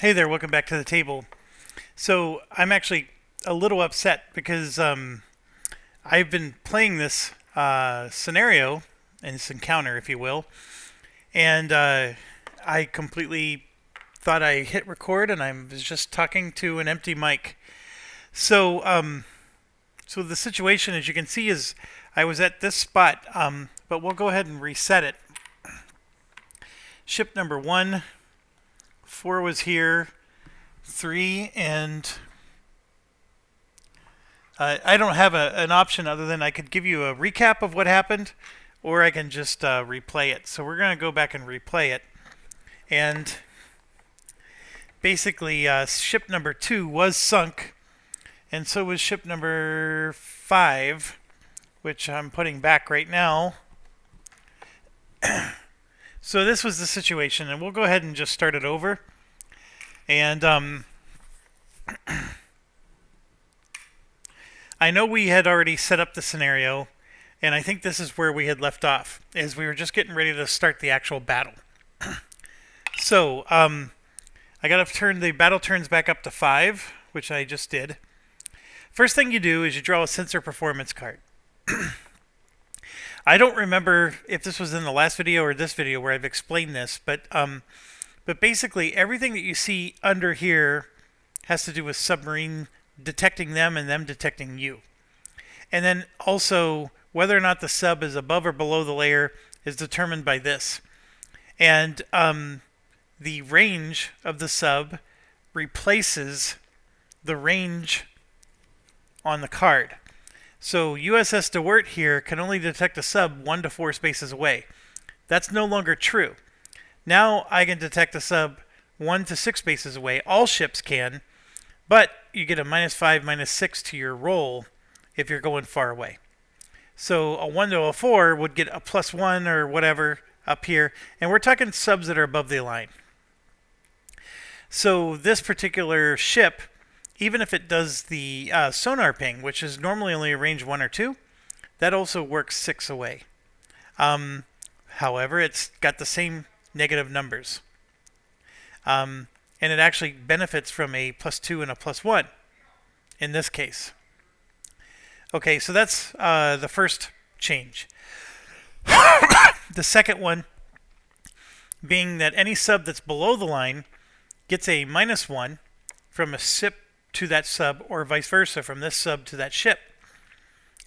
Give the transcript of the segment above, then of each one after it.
Hey there, welcome back to the table. So I'm actually a little upset because I've been playing this scenario and this encounter, if you will, and I completely thought I hit record and I was just talking to an empty mic. So so the situation, as you can see, is I was at this spot, but we'll go ahead and reset it. Ship number 1, 4 was here, 3, and I don't have an option other than I could give you a recap of what happened, or I can just replay it. So we're going to go back and replay it. And basically, ship number 2 was sunk, and so was ship number 5, which I'm putting back right now. So this was the situation, and we'll go ahead and just start it over. And I know we had already set up the scenario, and I think this is where we had left off, as we were just getting ready to start the actual battle. So, I gotta turn the battle turns back up to 5, which I just did. First thing you do is you draw a sensor performance card. I don't remember if this was in the last video or this video where I've explained this, but basically everything that you see under here has to do with submarine detecting them and them detecting you. And then also whether or not the sub is above or below the layer is determined by this. And the range of the sub replaces the range on the card. So USS DeWitt here can only detect a sub 1 to 4 spaces away. That's no longer true. Now I can detect a sub 1 to 6 spaces away. All ships can, but you get a -5, -6 to your roll if you're going far away. So a 1 to a 4 would get a +1 or whatever up here, and we're talking subs that are above the line. So this particular ship, even if it does the sonar ping, which is normally only a range 1 or 2, that also works 6 away. However, it's got the same negative numbers. And it actually benefits from a +2 and a +1 in this case. Okay, so that's the first change. The second one being that any sub that's below the line gets a -1 from a ship to that sub, or vice versa from this sub to that ship,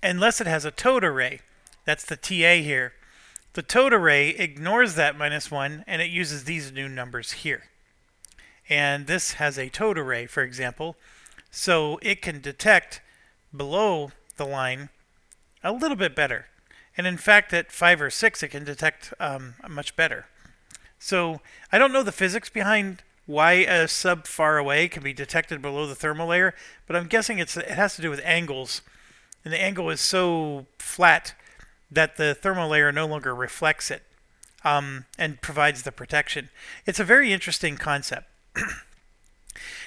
unless it has a towed array. That's the TA here. The towed array ignores that -1 and it uses these new numbers here. And this has a towed array, for example, so it can detect below the line a little bit better. And in fact, at 5 or 6, it can detect much better. So I don't know the physics behind why a sub far away can be detected below the thermal layer, but I'm guessing it has to do with angles. And the angle is so flat that the thermal layer no longer reflects it and provides the protection. It's a very interesting concept.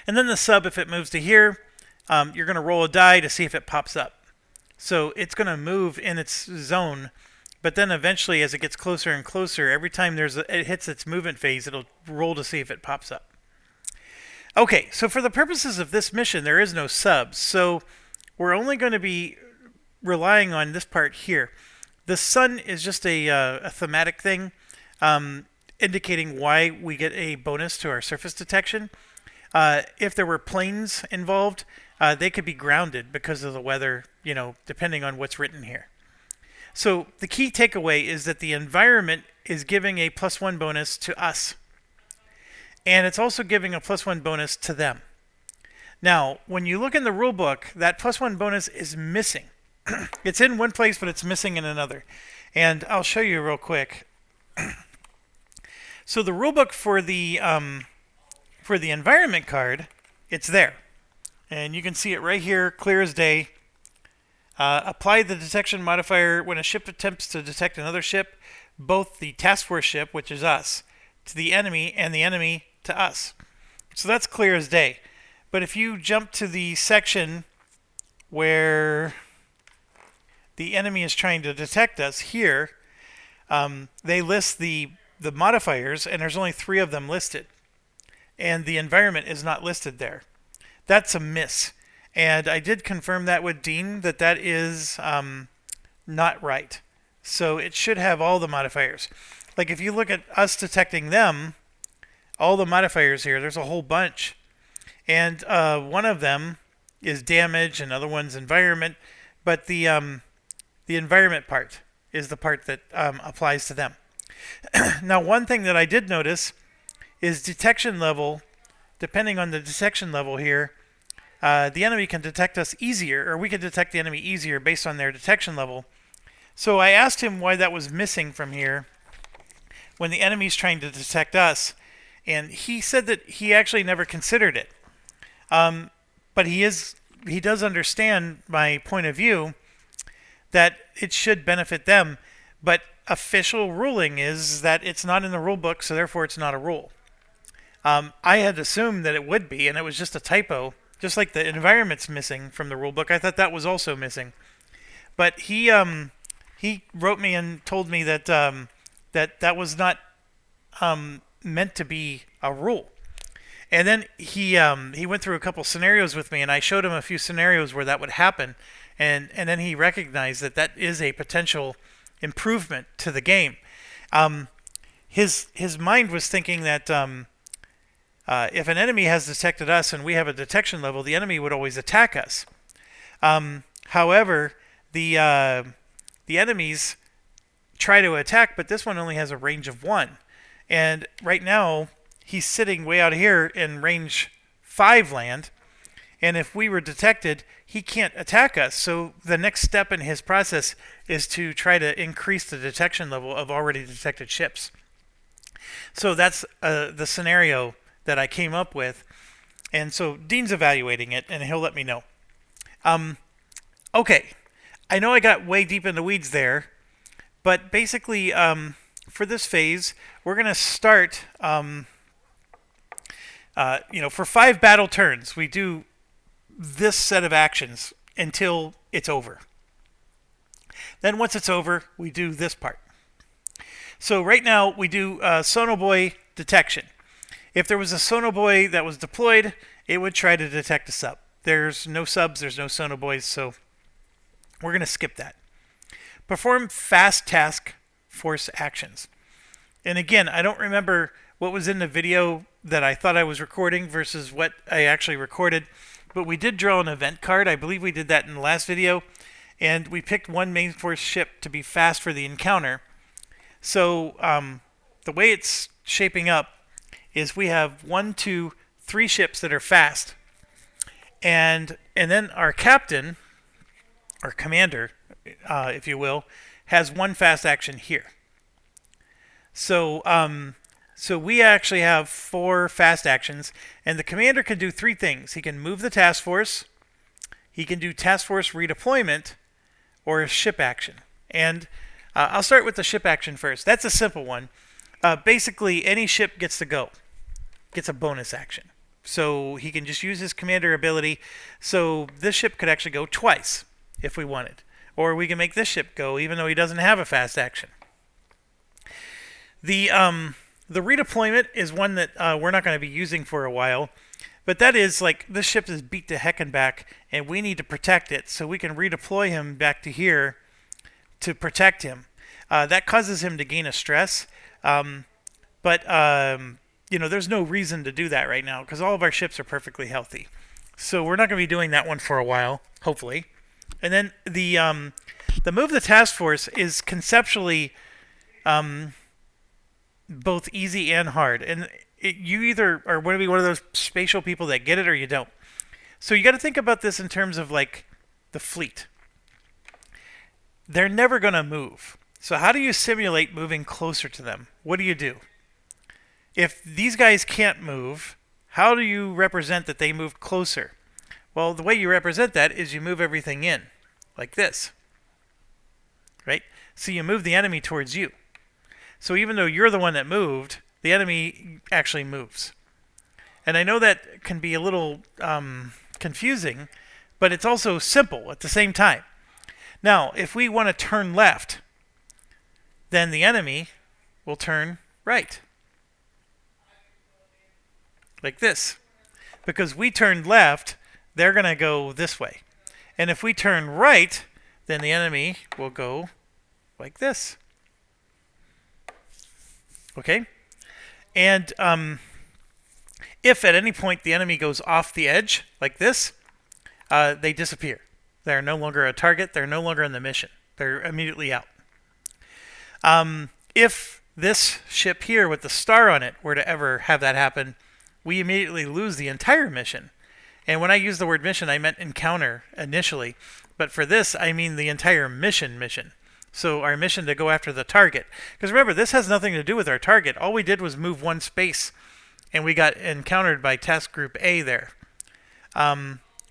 And then the sub, if it moves to here, you're going to roll a die to see if it pops up. So it's going to move in its zone, but then eventually as it gets closer and closer, every time it hits its movement phase, it'll roll to see if it pops up. Okay, so for the purposes of this mission, there is no subs, so we're only going to be relying on this part here. The sun is just a thematic thing, indicating why we get a bonus to our surface detection. If there were planes involved, they could be grounded because of the weather, depending on what's written here. So the key takeaway is that the environment is giving a +1 bonus to us. And it's also giving a +1 bonus to them. Now, when you look in the rule book, that +1 bonus is missing. It's in one place, but it's missing in another. And I'll show you real quick. So the rule book for the environment card, it's there. And you can see it right here, clear as day. Apply the detection modifier when a ship attempts to detect another ship, both the task force ship, which is us, to the enemy, and the enemy to us. So that's clear as day. But if you jump to the section where the enemy is trying to detect us here, they list the modifiers, and there's only 3 of them listed. and the environment is not listed there. That's a miss. And I did confirm that with Dean that that is not right. So it should have all the modifiers. Like if you look at us detecting them, all the modifiers here, there's a whole bunch. And one of them is damage, another one's environment, but the environment part is the part that applies to them. Now, one thing that I did notice is detection level. Depending on the detection level here, the enemy can detect us easier, or we can detect the enemy easier based on their detection level. So I asked him why that was missing from here when the enemy's trying to detect us, and he said that he actually never considered it. But he does understand my point of view that it should benefit them, but official ruling is that it's not in the rule book, so therefore it's not a rule. I had assumed that it would be, and it was just a typo. Just like the environment's missing from the rule book, I thought that was also missing. But he wrote me and told me that that was not meant to be a rule. And then he went through a couple scenarios with me, and I showed him a few scenarios where that would happen, and then he recognized that that is a potential improvement to the game. His mind was thinking that if an enemy has detected us and we have a detection level, the enemy would always attack us. However, the enemies try to attack, but this one only has a range of 1. And right now, he's sitting way out here in range 5 land. And if we were detected, he can't attack us. So the next step in his process is to try to increase the detection level of already detected ships. So that's the scenario that I came up with. And so Dean's evaluating it, and he'll let me know. Okay. I know I got way deep in the weeds there, but basically for this phase, we're going to start, for 5 battle turns, we do this set of actions until it's over. Then once it's over, we do this part. So right now, we do sonobuoy detection. If there was a sonobuoy that was deployed, it would try to detect a sub. There's no subs, there's no sonobuoys, so we're going to skip that. Perform fast task force actions. And again, I don't remember what was in the video that I thought I was recording versus what I actually recorded, but we did draw an event card. I believe we did that in the last video, and we picked one main force ship to be fast for the encounter. So the way it's shaping up is we have 1, 2, 3 ships that are fast, and then our captain, or commander, if you will, has 1 fast action here. So we actually have 4 fast actions, and the commander can do 3 things. He can move the task force, he can do task force redeployment, or a ship action. And I'll start with the ship action first. That's a simple one. Basically, any ship gets to go, gets a bonus action. So he can just use his commander ability. So this ship could actually go twice if we wanted. Or we can make this ship go even though he doesn't have a fast action. The redeployment is one that we're not going to be using for a while. But that is like this ship is beat to heck and back, and we need to protect it. So we can redeploy him back to here to protect him. That causes him to gain a stress. But there's no reason to do that right now because all of our ships are perfectly healthy. So we're not going to be doing that one for a while, hopefully. And then the move the task force is conceptually both easy and hard. And you either are going to be one of those spatial people that get it or you don't. So you got to think about this in terms of like the fleet. They're never going to move. So how do you simulate moving closer to them? What do you do? If these guys can't move, how do you represent that they move closer? Well, the way you represent that is you move everything in, like this. Right? So you move the enemy towards you. So even though you're the one that moved, the enemy actually moves. And I know that can be a little confusing, but it's also simple at the same time. Now, if we want to turn left, then the enemy will turn right. like this. Because we turned left, they're going to go this way. And if we turn right, then the enemy will go like this. Okay? And if at any point the enemy goes off the edge, like this, they disappear. They're no longer a target. They're no longer in the mission. They're immediately out. If this ship here with the star on it were to ever have that happen, we immediately lose the entire mission. And when I use the word mission, I meant encounter initially. But for this, I mean the entire mission. So our mission to go after the target. Because remember, this has nothing to do with our target. All we did was move one space, and we got encountered by task group A there,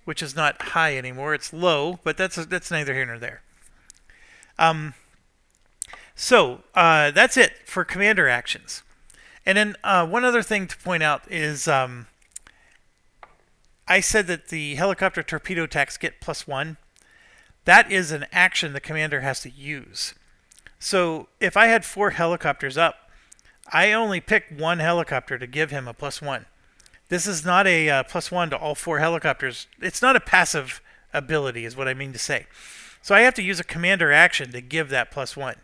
which is not high anymore. It's low, but that's neither here nor there. So that's it for commander actions. And then one other thing to point out is I said that the helicopter torpedo attacks get +1. That is an action the commander has to use. So if I had 4 helicopters up, I only pick one helicopter to give him a +1. This is not a +1 to all 4 helicopters. It's not a passive ability is what I mean to say. So I have to use a commander action to give that +1.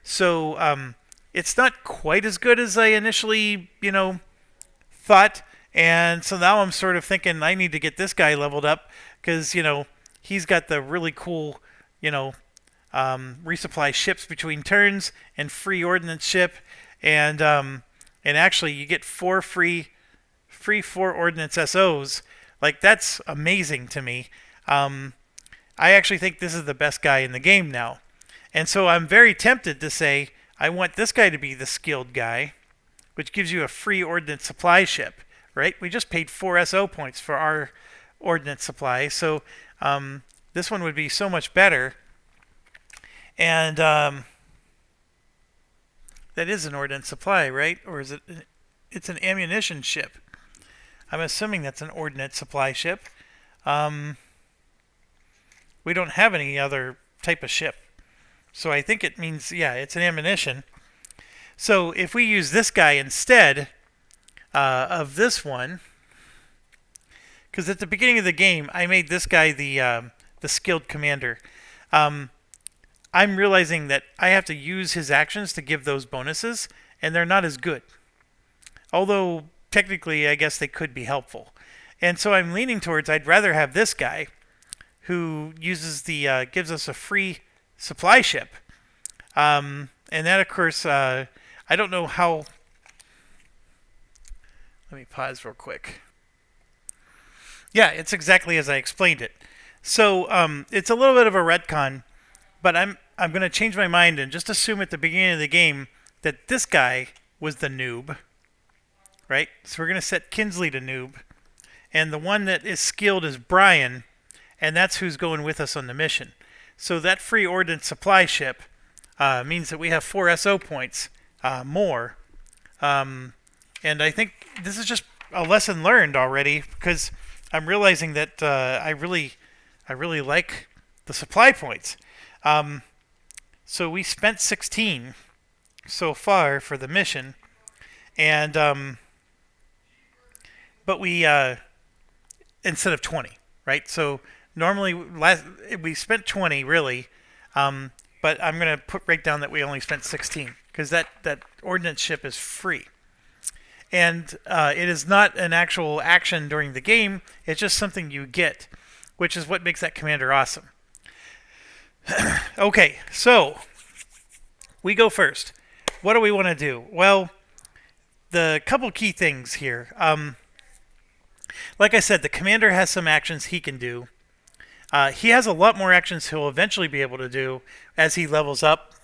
So it's not quite as good as I initially, thought. And so now I'm sort of thinking I need to get this guy leveled up because, he's got the really cool, resupply ships between turns and free ordnance ship. And actually you get 4 free 4 ordnance SOs. Like, that's amazing to me. I actually think this is the best guy in the game now. And so I'm very tempted to say, I want this guy to be the skilled guy, which gives you a free ordnance supply ship, right? We just paid 4 SO points for our ordnance supply, so this one would be so much better. And that is an ordnance supply, right? Or is it? It's an ammunition ship. I'm assuming that's an ordnance supply ship. We don't have any other type of ship. So I think it means, yeah, it's an ammunition. So if we use this guy instead of this one, because at the beginning of the game, I made this guy the skilled commander. I'm realizing that I have to use his actions to give those bonuses, and they're not as good. Although, technically, I guess they could be helpful. And so I'm leaning towards I'd rather have this guy who uses gives us a free supply ship. And that, of course, I don't know how... Let me pause real quick. Yeah, it's exactly as I explained it. So it's a little bit of a retcon, but I'm going to change my mind and just assume at the beginning of the game that this guy was the noob, right? So we're going to set Kinsley to noob, and the one that is skilled is Brian, and that's who's going with us on the mission. So that free ordnance supply ship means that we have 4 SO points more. And I think this is just a lesson learned already, because I'm realizing that I really like the supply points. So we spent 16 so far for the mission, and but we instead of 20, right? So normally we spent 20 really, but I'm going to break down that we only spent 16 because that ordnance ship is free. And it is not an actual action during the game. It's just something you get, which is what makes that commander awesome. Okay, so we go first. What do we want to do? Well, the couple key things here. Like I said, the commander has some actions he can do. He has a lot more actions he'll eventually be able to do as he levels up.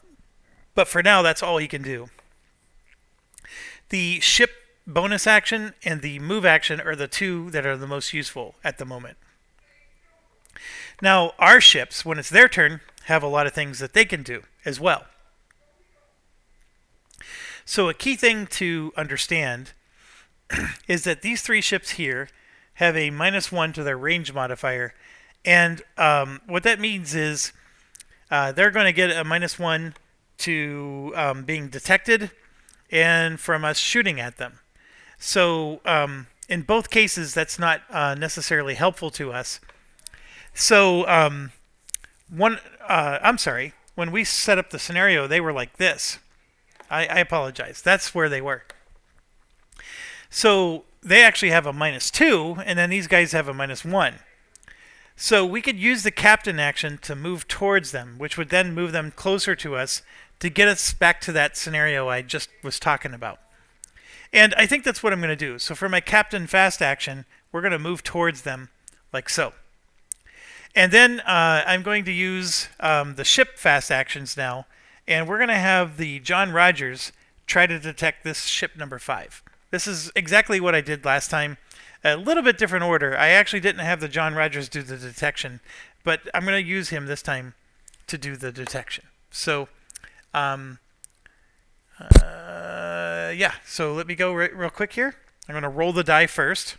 But for now, that's all he can do. The ship bonus action and the move action are the two that are the most useful at the moment. Now, our ships, when it's their turn, have a lot of things that they can do as well. So a key thing to understand is that these 3 ships here have a -1 to their range modifier. And what that means is they're going to get a -1 to being detected and from us shooting at them. So in both cases, that's not necessarily helpful to us. So I'm sorry. When we set up the scenario, they were like this. I apologize. That's where they were. So they actually have a -2, and then these guys have a -1. So we could use the captain action to move towards them, which would then move them closer to us to get us back to that scenario I just was talking about. And I think that's what I'm going to do. So for my captain fast action, we're going to move towards them like so. And then I'm going to use the ship fast actions now, and we're going to have the John Rogers try to detect this ship number 5. This is exactly what I did last time. A little bit different order. I actually didn't have the John Rogers do the detection, but I'm going to use him this time to do the detection. So, yeah, so let me go real quick here. I'm going to roll the die first.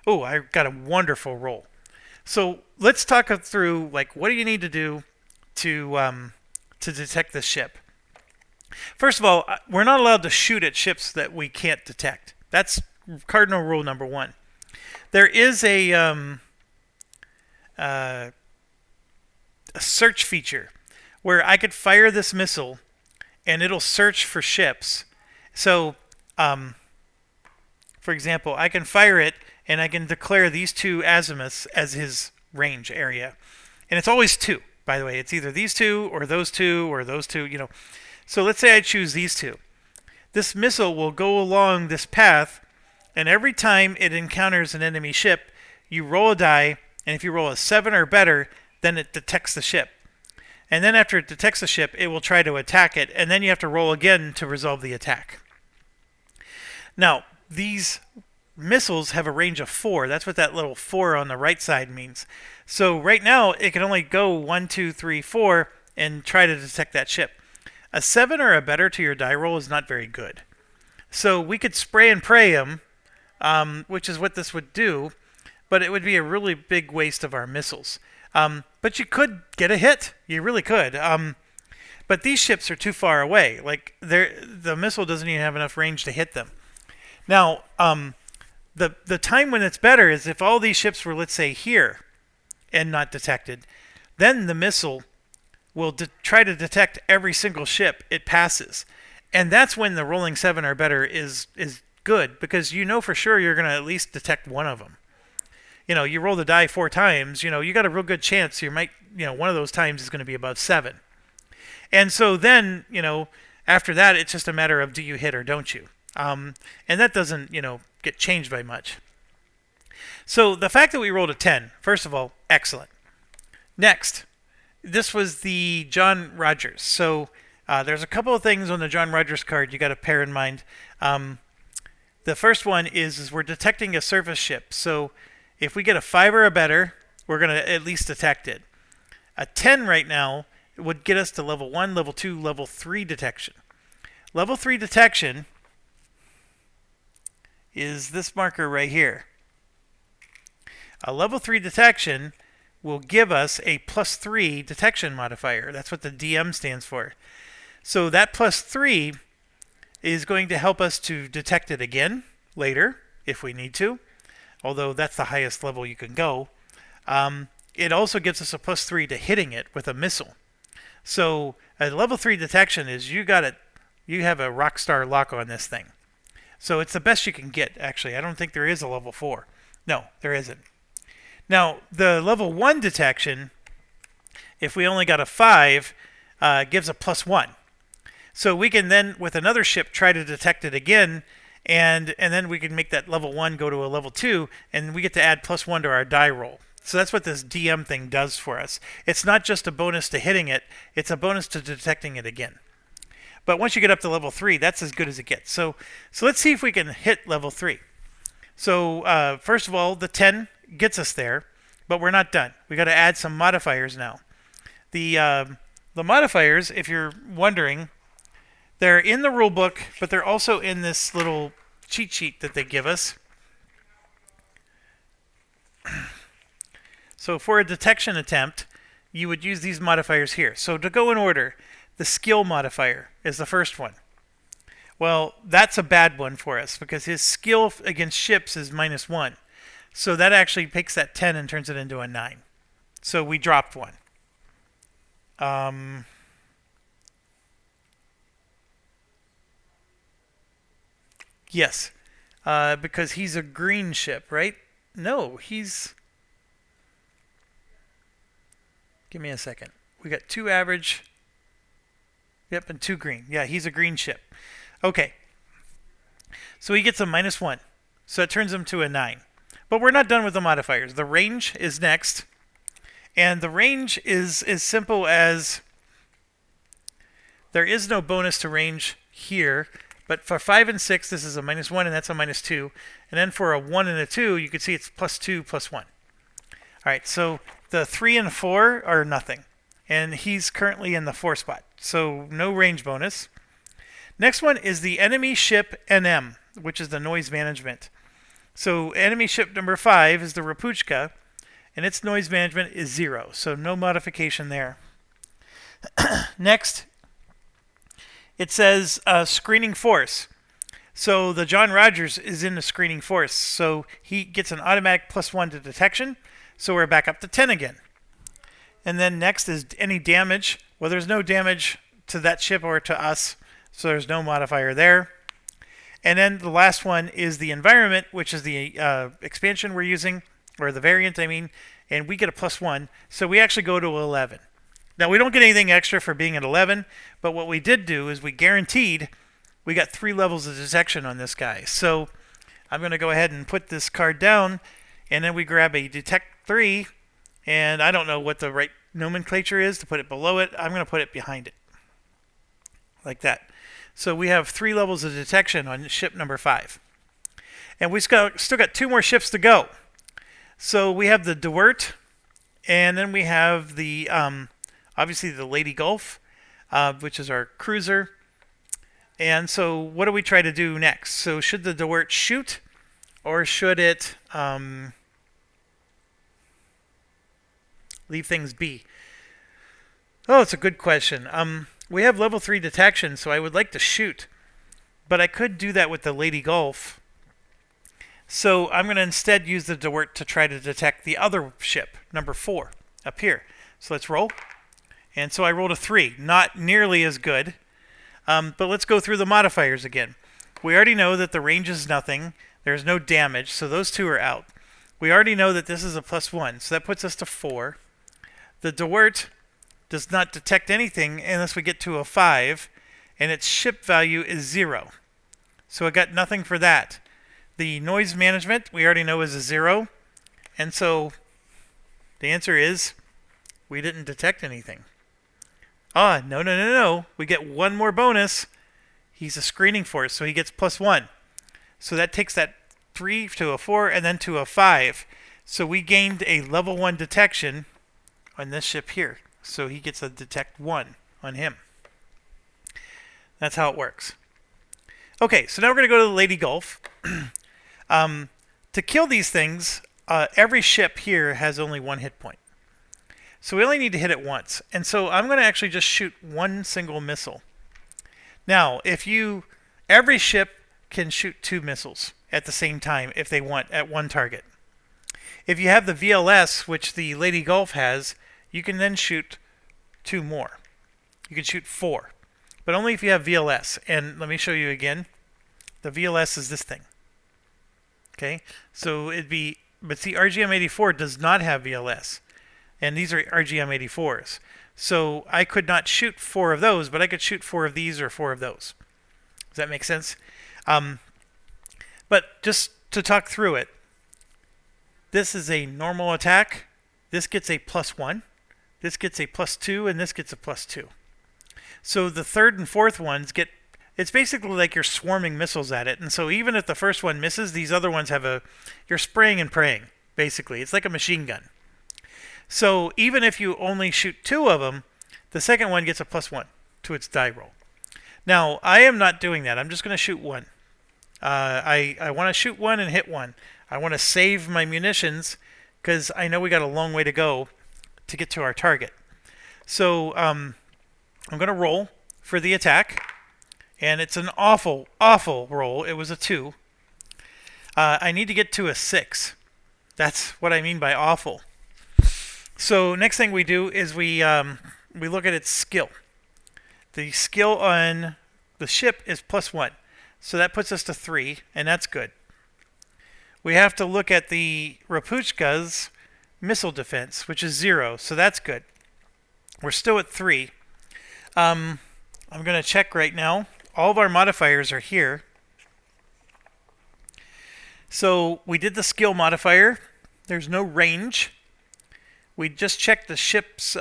Oh, I got a wonderful roll. So let's talk through, like, what do you need to do to detect this ship? First of all, we're not allowed to shoot at ships that we can't detect. That's cardinal rule number 1. There is a search feature where I could fire this missile and it'll search for ships. So, for example, I can fire it and I can declare these 2 azimuths as his range area. And it's always 2, by the way. It's either these 2 or those 2 or those 2, you know. So let's say I choose these 2. This missile will go along this path, and every time it encounters an enemy ship, you roll a die, and if you roll a 7 or better, then it detects the ship. And then after it detects the ship, it will try to attack it, and then you have to roll again to resolve the attack. Now, these missiles have a range of 4. That's what that little 4 on the right side means. So right now, it can only go 1, 2, 3, 4 and try to detect that ship. A 7 or a better to your die roll is not very good. So we could spray and pray them, which is what this would do, but it would be a really big waste of our missiles. But you could get a hit. You really could. But these ships are too far away. Like the missile doesn't even have enough range to hit them. Now, the time when it's better is if all these ships were, let's say, here and not detected, then the missile will try to detect every single ship it passes. And that's when the rolling 7 or better is good, because you know for sure you're going to at least detect one of them. You know, you roll the die 4 times, you know, you got a real good chance you might, you know, one of those times is going to be above 7. And so then, you know, after that, it's just a matter of do you hit or don't you? And that doesn't, you know, get changed by much. So the fact that we rolled a 10, first of all, excellent. Next, this was the John Rogers. So there's a couple of things on the John Rogers card you got to bear in mind. The first one is we're detecting a surface ship. So if we get a 5 or a better, we're going to at least detect it. A 10 right now would get us to level 1, level 2, level 3 detection. Level 3 detection is this marker right here. A level 3 detection will give us a +3 detection modifier. That's what the DM stands for. So that +3 is going to help us to detect it again later if we need to, although that's the highest level you can go. It also gives us a +3 to hitting it with a missile. So a level 3 detection is you have a rock star lock on this thing. So it's the best you can get, actually. I don't think there is a level 4. No, there isn't. Now, the level 1 detection, if we only got a 5, gives a +1. So we can then, with another ship, try to detect it again, and then we can make that level 1 go to a level 2, and we get to add +1 to our die roll. So that's what this DM thing does for us. It's not just a bonus to hitting it, it's a bonus to detecting it again. But once you get up to level 3, that's as good as it gets. So let's see if we can hit level 3. So first of all, the 10 gets us there, but we're not done. We got to add some modifiers now. The modifiers, if you're wondering, they're in the rule book, but they're also in this little cheat sheet that they give us. So for a detection attempt, you would use these modifiers here. So to go in order, the skill modifier is the first one. Well, that's a bad one for us because his skill against ships is -1. So that actually takes that 10 and turns it into a 9. So we dropped one. Yes, because he's a green ship, right? No, he's... Give me a second. We got 2 average. Yep, and 2 green. Yeah, he's a green ship. Okay. So he gets a -1. So it turns him to a 9. But we're not done with the modifiers. The range is next. And the range is as simple as there is no bonus to range here. But for 5 and 6, this is a -1, and that's a -2. And then for a 1 and a 2, you can see it's +2, +1. All right, so the 3 and 4 are nothing. And he's currently in the 4 spot. So no range bonus. Next one is the enemy ship NM, which is the noise management. So enemy ship number 5 is the Rapuchka, and its noise management is 0. So no modification there. Next, it says screening force. So the John Rogers is in the screening force. So he gets an automatic +1 to detection. So we're back up to 10 again. And then next is any damage. Well, there's no damage to that ship or to us. So there's no modifier there. And then the last one is the environment, which is the expansion we're using, or the variant, I mean. And we get a +1. So we actually go to 11. Now, we don't get anything extra for being at 11. But what we did do is we guaranteed we got 3 levels of detection on this guy. So I'm going to go ahead and put this card down. And then we grab a detect 3. And I don't know what the right nomenclature is to put it below it. I'm going to put it behind it. Like that. So we have 3 levels of detection on ship number 5. And we still got 2 more ships to go. So we have the DeWert. And then we have the, obviously, the Lady Gulf, which is our cruiser. And so what do we try to do next? So should the DeWert shoot? Or should it leave things be? Oh, it's a good question. We have level 3 detection, so I would like to shoot. But I could do that with the Lady Gulf. So I'm going to instead use the DeWert to try to detect the other ship, number 4, up here. So let's roll. And so I rolled a 3. Not nearly as good. But let's go through the modifiers again. We already know that the range is nothing. There's no damage, so those 2 are out. We already know that this is a +1, so that puts us to 4. The DeWert does not detect anything unless we get to a 5, and its ship value is 0. So I got nothing for that. The noise management we already know is a 0, and so the answer is we didn't detect anything. No. We get 1 more bonus. He's a screening force, so he gets +1. So that takes that 3 to a 4 and then to a 5. So we gained a level 1 detection on this ship here. So he gets a detect 1 on him. That's how it works. Okay, so now we're going to go to the Lady Gulf. To kill these things, every ship here has only 1 hit point. So we only need to hit it once. And so I'm going to actually just shoot 1 single missile. Now, every ship can shoot 2 missiles at the same time if they want at 1 target. If you have the VLS, which the Lady Gulf has, you can then shoot 2 more. You can shoot 4, but only if you have VLS. And let me show you again. The VLS is this thing. Okay, so but see, RGM-84 does not have VLS, and these are RGM-84s. So I could not shoot 4 of those, but I could shoot 4 of these or 4 of those. Does that make sense? But just to talk through it, this is a normal attack. This gets a +1. This gets a +2, and this gets a +2. So the 3rd and 4th ones it's basically like you're swarming missiles at it. And so even if the first one misses, these other ones you're spraying and praying, basically. It's like a machine gun. So even if you only shoot 2 of them, the second one gets a +1 to its die roll. Now, I am not doing that. I'm just going to shoot 1. I want to shoot 1 and hit 1. I want to save my munitions because I know we got a long way to go to get to our target. So I'm going to roll for the attack. and it's an awful, awful roll. It was a 2. I need to get to a 6. That's what I mean by awful. So next thing we do is we look at its skill. The skill on the ship is +1. So that puts us to 3, and that's good. We have to look at the Rapuchka's missile defense, which is 0, so that's good. We're still at 3. I'm going to check right now. All of our modifiers are here. So we did the skill modifier. There's no range. We just checked the ship's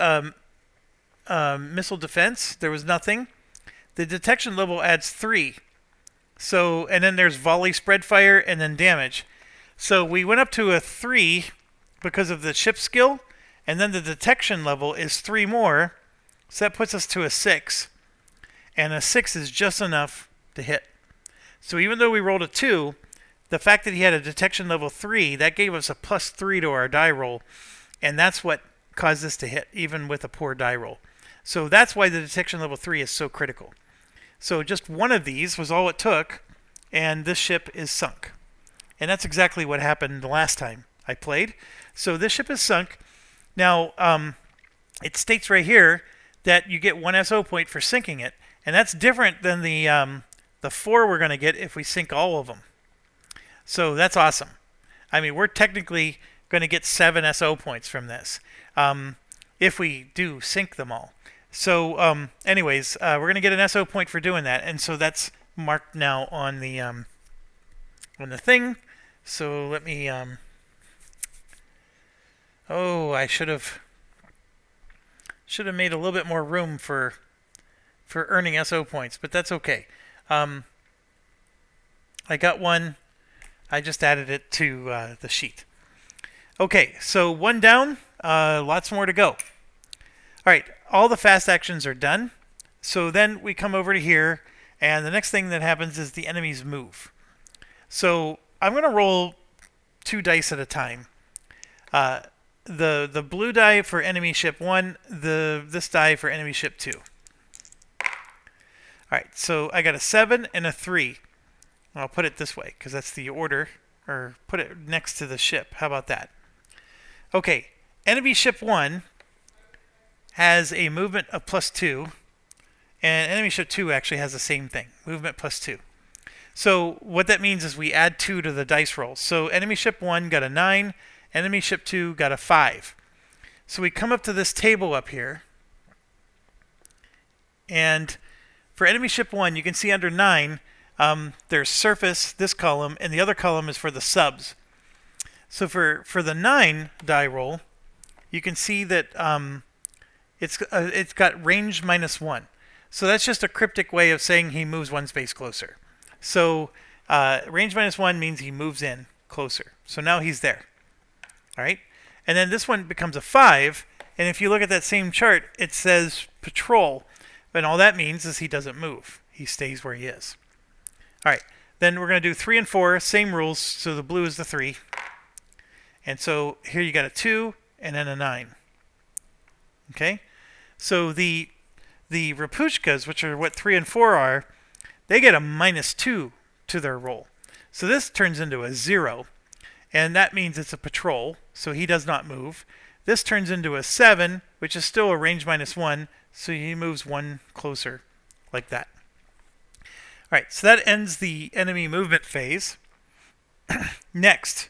missile defense. There was nothing. The detection level adds 3. So, and then there's volley, spread fire, and then damage. So we went up to a 3 because of the ship skill, and then the detection level is 3 more. So that puts us to a 6. And a 6 is just enough to hit. So even though we rolled a 2, the fact that he had a detection level 3, that gave us a +3 to our die roll. And that's what caused us to hit, even with a poor die roll. So that's why the detection level 3 is so critical. So just one of these was all it took, and this ship is sunk. And that's exactly what happened the last time I played. So this ship is sunk. Now, it states right here that you get 1 SO point for sinking it. And that's different than the 4 we're going to get if we sink all of them. So that's awesome. I mean, we're technically going to get 7 SO points from this if we do sink them all. So anyways, we're going to get an SO point for doing that. And so that's marked now on the thing. So let me... oh, I should have made a little bit more room for earning SO points, but that's okay. I got one. I just added it to the sheet. Okay, so 1 down, lots more to go. All right, all the fast actions are done. So then we come over to here, and the next thing that happens is the enemies move. So I'm going to roll 2 dice at a time. The blue die for enemy ship 1, this die for enemy ship 2. Alright, so I got a 7 and a 3. I'll put it this way, because that's the order, or put it next to the ship. How about that? Okay, enemy ship 1 has a movement of +2, and enemy ship 2 actually has the same thing, movement +2. So what that means is we add 2 to the dice roll. So enemy ship 1 got a 9, enemy ship 2 got a 5. So we come up to this table up here, and for enemy ship 1, you can see under 9, there's surface, this column, and the other column is for the subs. So for the 9 die roll, you can see that it's got range -1. So that's just a cryptic way of saying he moves 1 space closer. So range -1 means he moves in closer. So now he's there. All right, and then this one becomes a 5, and if you look at that same chart, it says patrol, and all that means is he doesn't move. He stays where he is. All right, then we're going to do 3 and 4, same rules, so the blue is the 3. And so here you got a 2 and then a 9. Okay, so the Rapuchkas, which are what 3 and 4 are, they get a -2 to their roll. So this turns into a 0. And that means it's a patrol, so he does not move. This turns into a 7, which is still a range -1, so he moves 1 closer, like that. All right, so that ends the enemy movement phase. Next,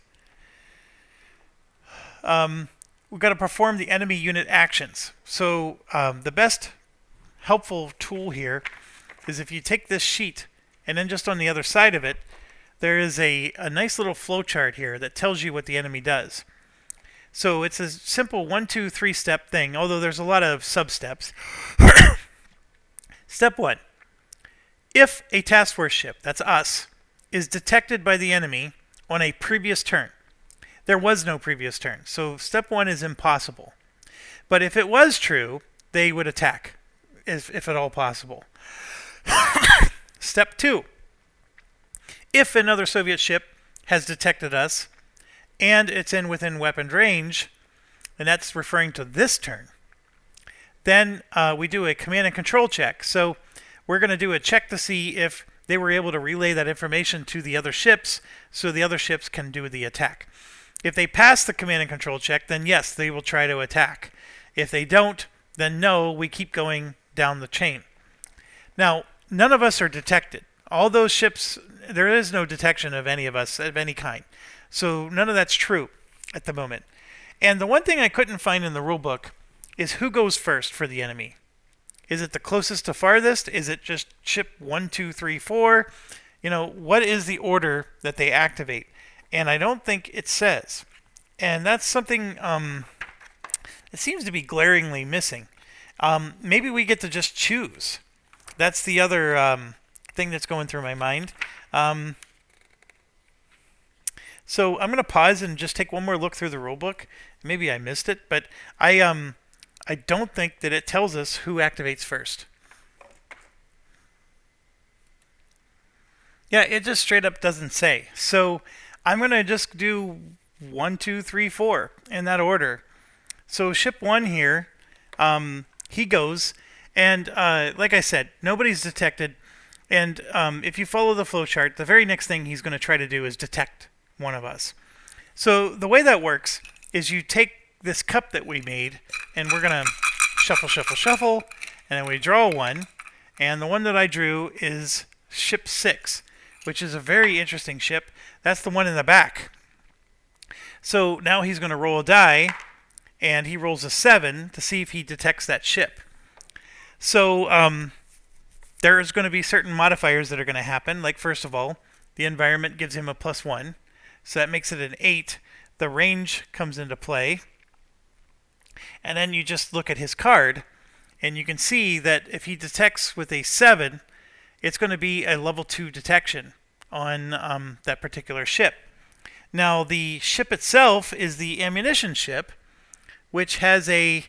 we've got to perform the enemy unit actions. So the best helpful tool here is if you take this sheet, and then just on the other side of it, there is a nice little flow chart here that tells you what the enemy does. So it's a simple 1, 2, 3 step thing, although there's a lot of sub-steps. Step 1. If a task force ship, that's us, is detected by the enemy on a previous turn. There was no previous turn, so step 1 is impossible. But if it was true, they would attack, if at all possible. Step 2. If another Soviet ship has detected us, and it's within weapon range, and that's referring to this turn, then we do a command and control check. So we're going to do a check to see if they were able to relay that information to the other ships so the other ships can do the attack. If they pass the command and control check, then yes, they will try to attack. If they don't, then no, we keep going down the chain. Now, none of us are detected. All those ships, there is no detection of any of us of any kind. So none of that's true at the moment. And the one thing I couldn't find in the rulebook is who goes first for the enemy. Is it the closest to farthest? Is it just ship 1, 2, 3, 4? What is the order that they activate? And I don't think it says. And that's something it seems to be glaringly missing. Maybe we get to just choose. That's the other thing that's going through my mind. So I'm going to pause and just take one more look through the rulebook. Maybe I missed it, but I don't think that it tells us who activates first. Yeah, it just straight up doesn't say. So I'm going to just do 1, 2, 3, 4 in that order. So ship 1 here, he goes, and like I said, nobody's detected. And if you follow the flowchart, the very next thing he's going to try to do is detect one of us. So the way that works is you take this cup that we made, and we're going to shuffle, shuffle, shuffle, and then we draw one. And the one that I drew is ship 6, which is a very interesting ship. That's the one in the back. So now he's going to roll a die, and he rolls a 7 to see if he detects that ship. So there's going to be certain modifiers that are going to happen. Like, first of all, the environment gives him a +1, so that makes it an 8. The range comes into play. And then you just look at his card, and you can see that if he detects with a 7, it's going to be a level 2 detection on that particular ship. Now, the ship itself is the ammunition ship, which has a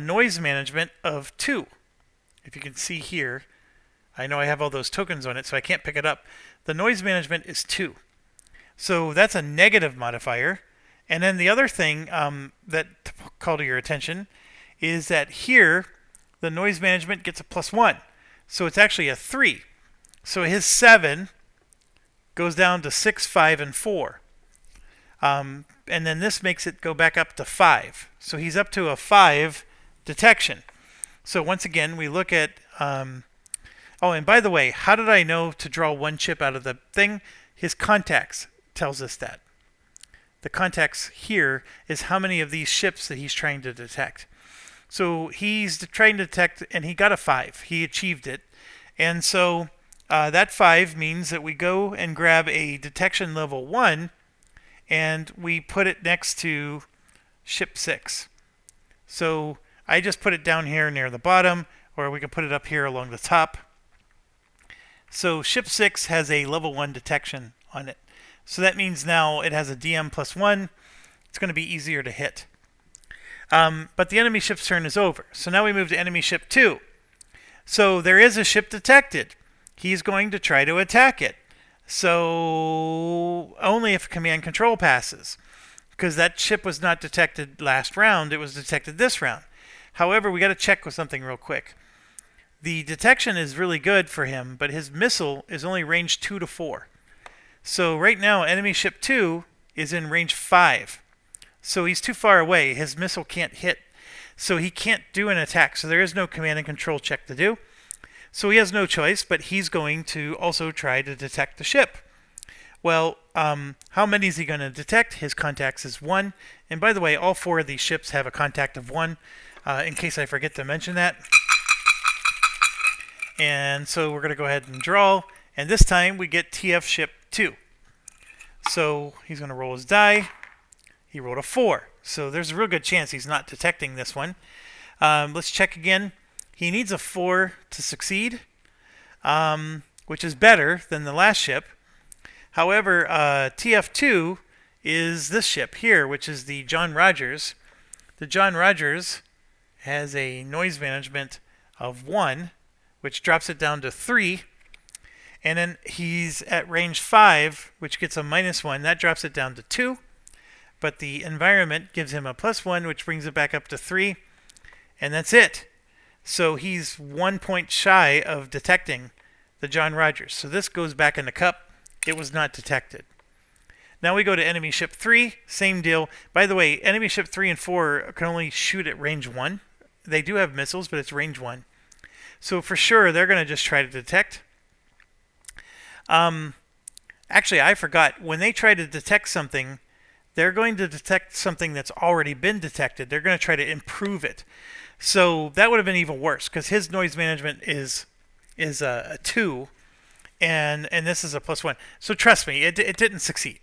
noise management of 2. If you can see here, I know I have all those tokens on it, so I can't pick it up. The noise management is 2. So that's a negative modifier. And then the other thing that to call to your attention is that here, the noise management gets a +1. So it's actually a 3. So his 7 goes down to 6, 5, and 4. And then this makes it go back up to 5. So he's up to a 5 detection. So once again, we look at... oh, and by the way, how did I know to draw one chip out of the thing? His contacts tells us that. The contacts here is how many of these ships that he's trying to detect. So he's trying to detect, and he got a 5. He achieved it. And so that 5 means that we go and grab a detection level 1, and we put it next to ship 6. So I just put it down here near the bottom, or we can put it up here along the top. So ship 6 has a level 1 detection on it. So that means now it has a DM +1. It's going to be easier to hit. But the enemy ship's turn is over. So now we move to enemy ship 2. So there is a ship detected. He's going to try to attack it. So only if command control passes. Because that ship was not detected last round. It was detected this round. However, we got to check with something real quick. The detection is really good for him, but his missile is only range 2 to 4. So right now, enemy ship 2 is in range 5. So he's too far away. His missile can't hit. So he can't do an attack. So there is no command and control check to do. So he has no choice, but he's going to also try to detect the ship. Well, how many is he going to detect? His contacts is 1. And by the way, all 4 of these ships have a contact of 1, in case I forget to mention that. And so we're going to go ahead and draw. And this time we get TF ship 2. So he's going to roll his die. He rolled a 4. So there's a real good chance he's not detecting this one. Let's check again. He needs a 4 to succeed, which is better than the last ship. However, TF2 is this ship here, which is the John Rogers. The John Rogers has a noise management of 1, which drops it down to 3. And then he's at range 5, which gets a -1. That drops it down to 2. But the environment gives him a +1, which brings it back up to 3. And that's it. So he's 1 point shy of detecting the John Rogers. So this goes back in the cup. It was not detected. Now we go to enemy ship 3, same deal. By the way, enemy ship 3 and 4 can only shoot at range 1. They do have missiles, but it's range 1. So for sure, they're going to just try to detect. Actually, I forgot. When they try to detect something, they're going to detect something that's already been detected. They're going to try to improve it. So that would have been even worse because his noise management is a 2, and this is a +1. So trust me, it didn't succeed.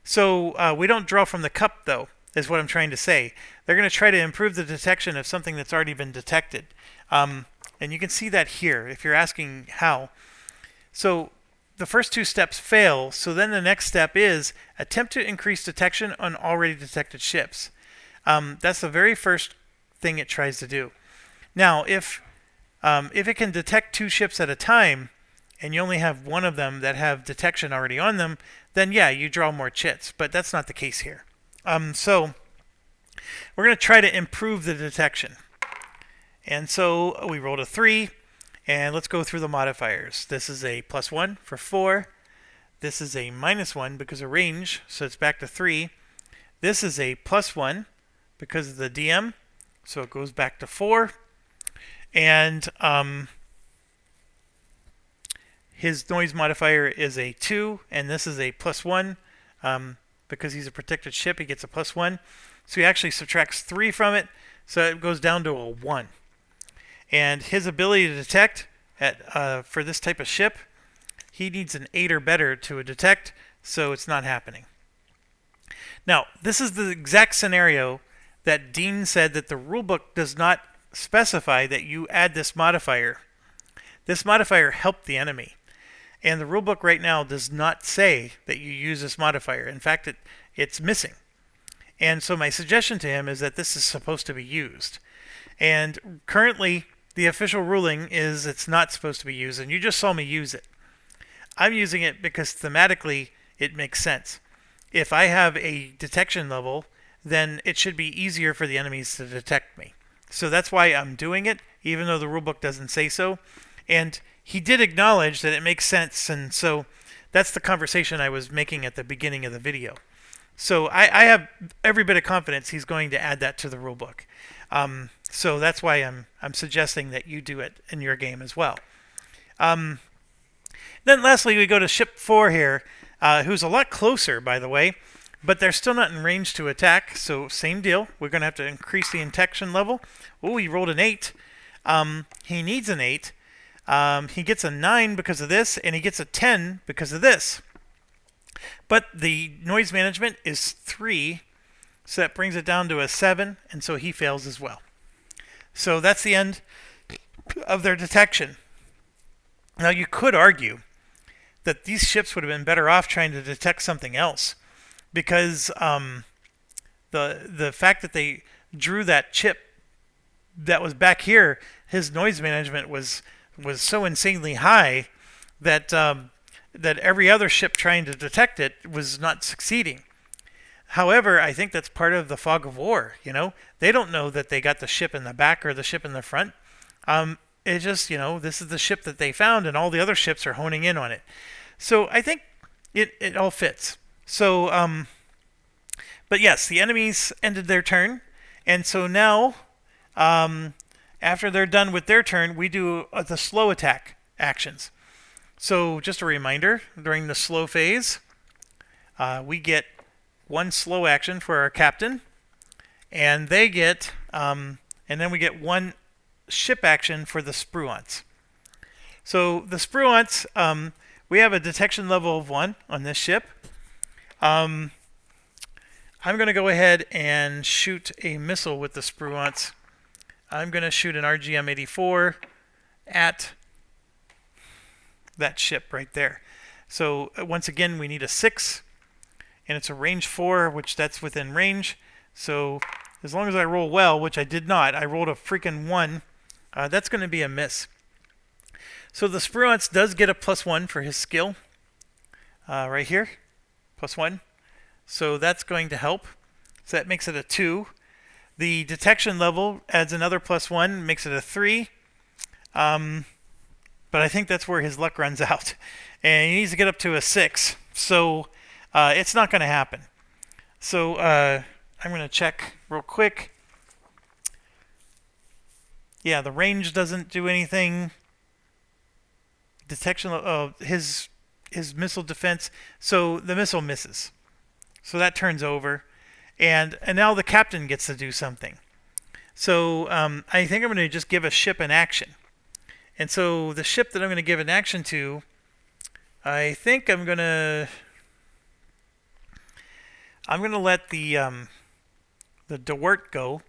So we don't draw from the cup, though, is what I'm trying to say. They're going to try to improve the detection of something that's already been detected. And you can see that here if you're asking how. So the first 2 steps fail, so then the next step is attempt to increase detection on already detected ships. That's the very first thing it tries to do. Now, if it can detect 2 ships at a time, and you only have one of them that have detection already on them, then yeah, you draw more chits. But that's not the case here. So we're going to try to improve the detection. And so we rolled a 3, and let's go through the modifiers. This is a +1 for 4. This is a -1 because of range, so it's back to 3. This is a +1 because of the DM, so it goes back to 4. And his noise modifier is a 2, and this is a +1. Because he's a protected ship, he gets a +1. So he actually subtracts 3 from it, so it goes down to a 1. And his ability to detect for this type of ship, he needs an 8 or better to detect, so it's not happening. Now, this is the exact scenario that Dean said that the rulebook does not specify that you add this modifier. This modifier helped the enemy. And the rulebook right now does not say that you use this modifier. In fact, it's missing. And so my suggestion to him is that this is supposed to be used. And currently, the official ruling is it's not supposed to be used, and you just saw me use it. I'm using it because thematically it makes sense. If I have a detection level, then it should be easier for the enemies to detect me. So that's why I'm doing it, even though the rulebook doesn't say so. And he did acknowledge that it makes sense, and so that's the conversation I was making at the beginning of the video. So I have every bit of confidence he's going to add that to the rulebook. So that's why I'm suggesting that you do it in your game as well. Then lastly, we go to ship 4 here, who's a lot closer, by the way, but they're still not in range to attack, so same deal. We're going to have to increase the detection level. Oh, he rolled an 8. He needs an 8. He gets a 9 because of this, and he gets a 10 because of this. But the noise management is 3, so that brings it down to a 7, and so he fails as well. So that's the end of their detection. Now you could argue that these ships would have been better off trying to detect something else, because the fact that they drew that chip that was back here, his noise management was so insanely high that that every other ship trying to detect it was not succeeding. However, I think that's part of the fog of war. They don't know that they got the ship in the back or the ship in the front. It just, this is the ship that they found, and all the other ships are honing in on it. So I think it all fits. So, but yes, the enemies ended their turn, and so now, after they're done with their turn, we do the slow attack actions. So just a reminder, during the slow phase, we get 1 slow action for our captain, and they get, and then we get 1 ship action for the Spruance. So the Spruance, we have a detection level of 1 on this ship. I'm going to go ahead and shoot a missile with the Spruance. I'm going to shoot an RGM-84 at that ship right there. So once again, we need a 6, and it's a range 4, which that's within range. So as long as I roll well, which I did not, I rolled a freaking 1, that's going to be a miss. So the Spruance does get a +1 for his skill right here, +1. So that's going to help. So that makes it a 2. The detection level adds another +1, makes it a 3. But I think that's where his luck runs out. And he needs to get up to a 6. So it's not going to happen. So I'm going to check real quick. Yeah, the range doesn't do anything. Detection, his missile defense. So the missile misses. So that turns over. And now the captain gets to do something. So I think I'm going to just give a ship an action. And so the ship that I'm going to give an action to, I think I'm going to let the Dewart go,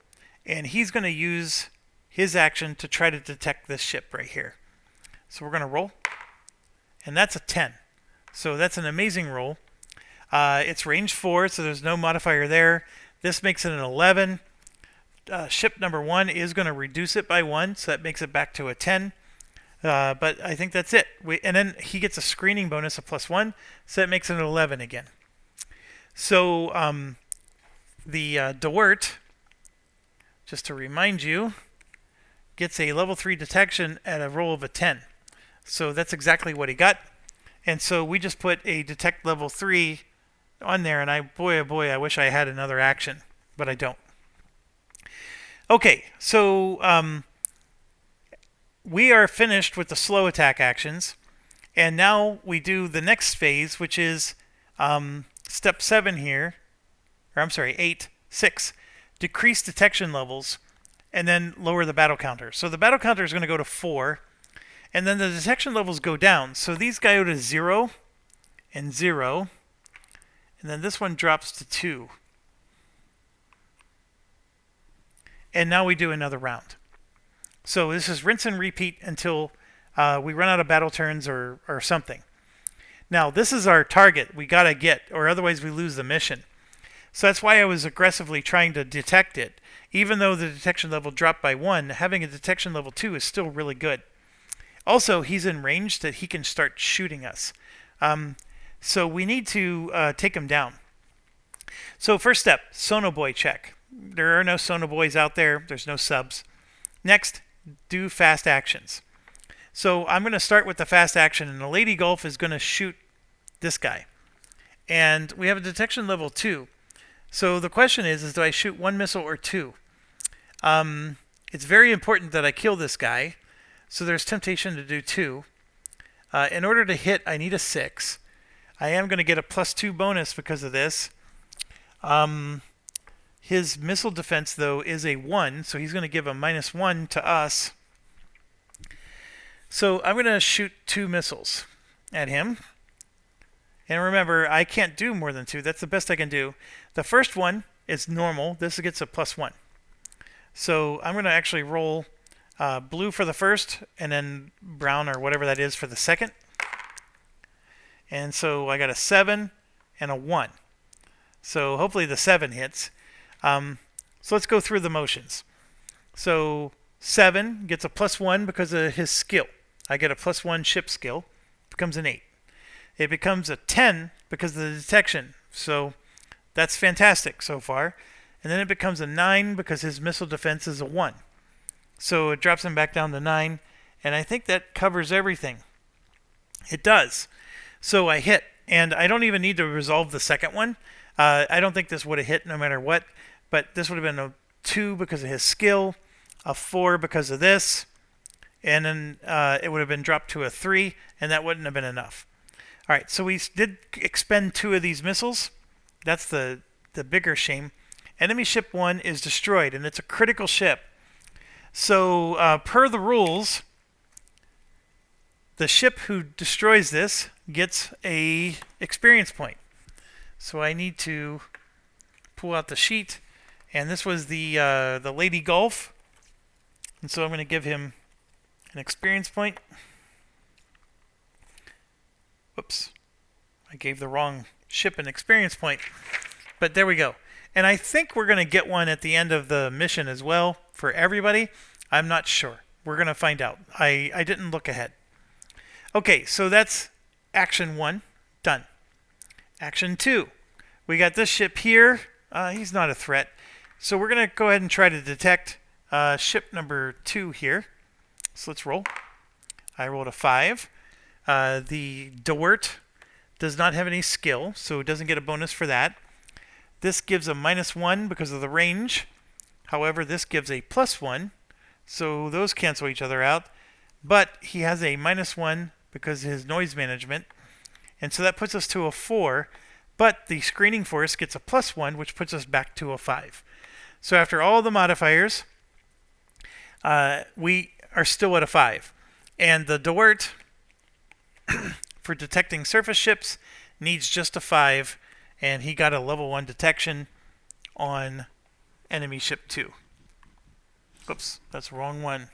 and he's going to use his action to try to detect this ship right here. So we're going to roll, and that's a 10. So that's an amazing roll. It's range 4, so there's no modifier there. This makes it an 11. Ship number 1 is going to reduce it by 1, so that makes it back to a 10. But I think that's it. And then he gets a screening bonus of +1, so that makes it an 11 again. So the Dewart, just to remind you, gets a level 3 detection at a roll of a 10. So that's exactly what he got. And so we just put a detect level 3 on there, and boy, oh boy, I wish I had another action, but I don't. Okay, so we are finished with the slow attack actions, and now we do the next phase, which is step 7 here, or I'm sorry, 8, 6, decrease detection levels, and then lower the battle counter. So the battle counter is going to go to 4, and then the detection levels go down. So these go to 0 and 0, and then this one drops to 2. And now we do another round. So this is rinse and repeat until we run out of battle turns or something. Now this is our target we gotta get, or otherwise we lose the mission. So that's why I was aggressively trying to detect it. Even though the detection level dropped by 1, having a detection level 2 is still really good. Also, he's in range that he can start shooting us. So we need to take him down. So first step, Sonoboy check. There are no Sonoboys out there. There's no subs. Next, do fast actions. So I'm going to start with the fast action, and the Lady Gulf is going to shoot this guy. And we have a detection level 2. So the question is do I shoot 1 missile or 2? It's very important that I kill this guy. So there's temptation to do 2. In order to hit, I need a 6. I am going to get a +2 bonus because of this. His missile defense, though, is a 1, so he's going to give a -1 to us. So I'm going to shoot 2 missiles at him. And remember, I can't do more than 2. That's the best I can do. The first one is normal. This gets a +1. So I'm going to actually roll blue for the first, and then brown or whatever that is for the second. And so I got a 7 and a 1. So hopefully the 7 hits. So let's go through the motions. So 7 gets a +1 because of his skill. I get a +1 ship skill. Becomes an 8. It becomes a 10 because of the detection. So that's fantastic so far. And then it becomes a 9 because his missile defense is a 1. So it drops him back down to 9. And I think that covers everything. It does. So I hit. And I don't even need to resolve the second one. I don't think this would have hit no matter what. But this would have been a 2 because of his skill. A 4 because of this. And then it would have been dropped to a 3. And that wouldn't have been enough. All right, so we did expend 2 of these missiles. That's the bigger shame. Enemy ship 1 is destroyed, and it's a critical ship. So per the rules, the ship who destroys this gets a experience point. So I need to pull out the sheet, and this was the Lady Gulf. And so I'm going to give him an experience point. Whoops, I gave the wrong ship an experience point. But there we go. And I think we're going to get one at the end of the mission as well for everybody. I'm not sure. We're going to find out. I didn't look ahead. Okay, so that's action 1. Done. Action 2. We got this ship here. He's not a threat. So we're going to go ahead and try to detect ship number 2 here. So let's roll. I rolled a 5. The Dewart does not have any skill, so it doesn't get a bonus for that. This gives a -1 because of the range. However, this gives a +1, so those cancel each other out. But he has a -1 because of his noise management, and so that puts us to a 4. But the screening force gets a +1, which puts us back to a 5. So after all the modifiers, we are still at a 5. And the Dewart, for detecting surface ships, needs just a 5, and he got a level 1 detection on enemy ship 2. Oops, that's the wrong one.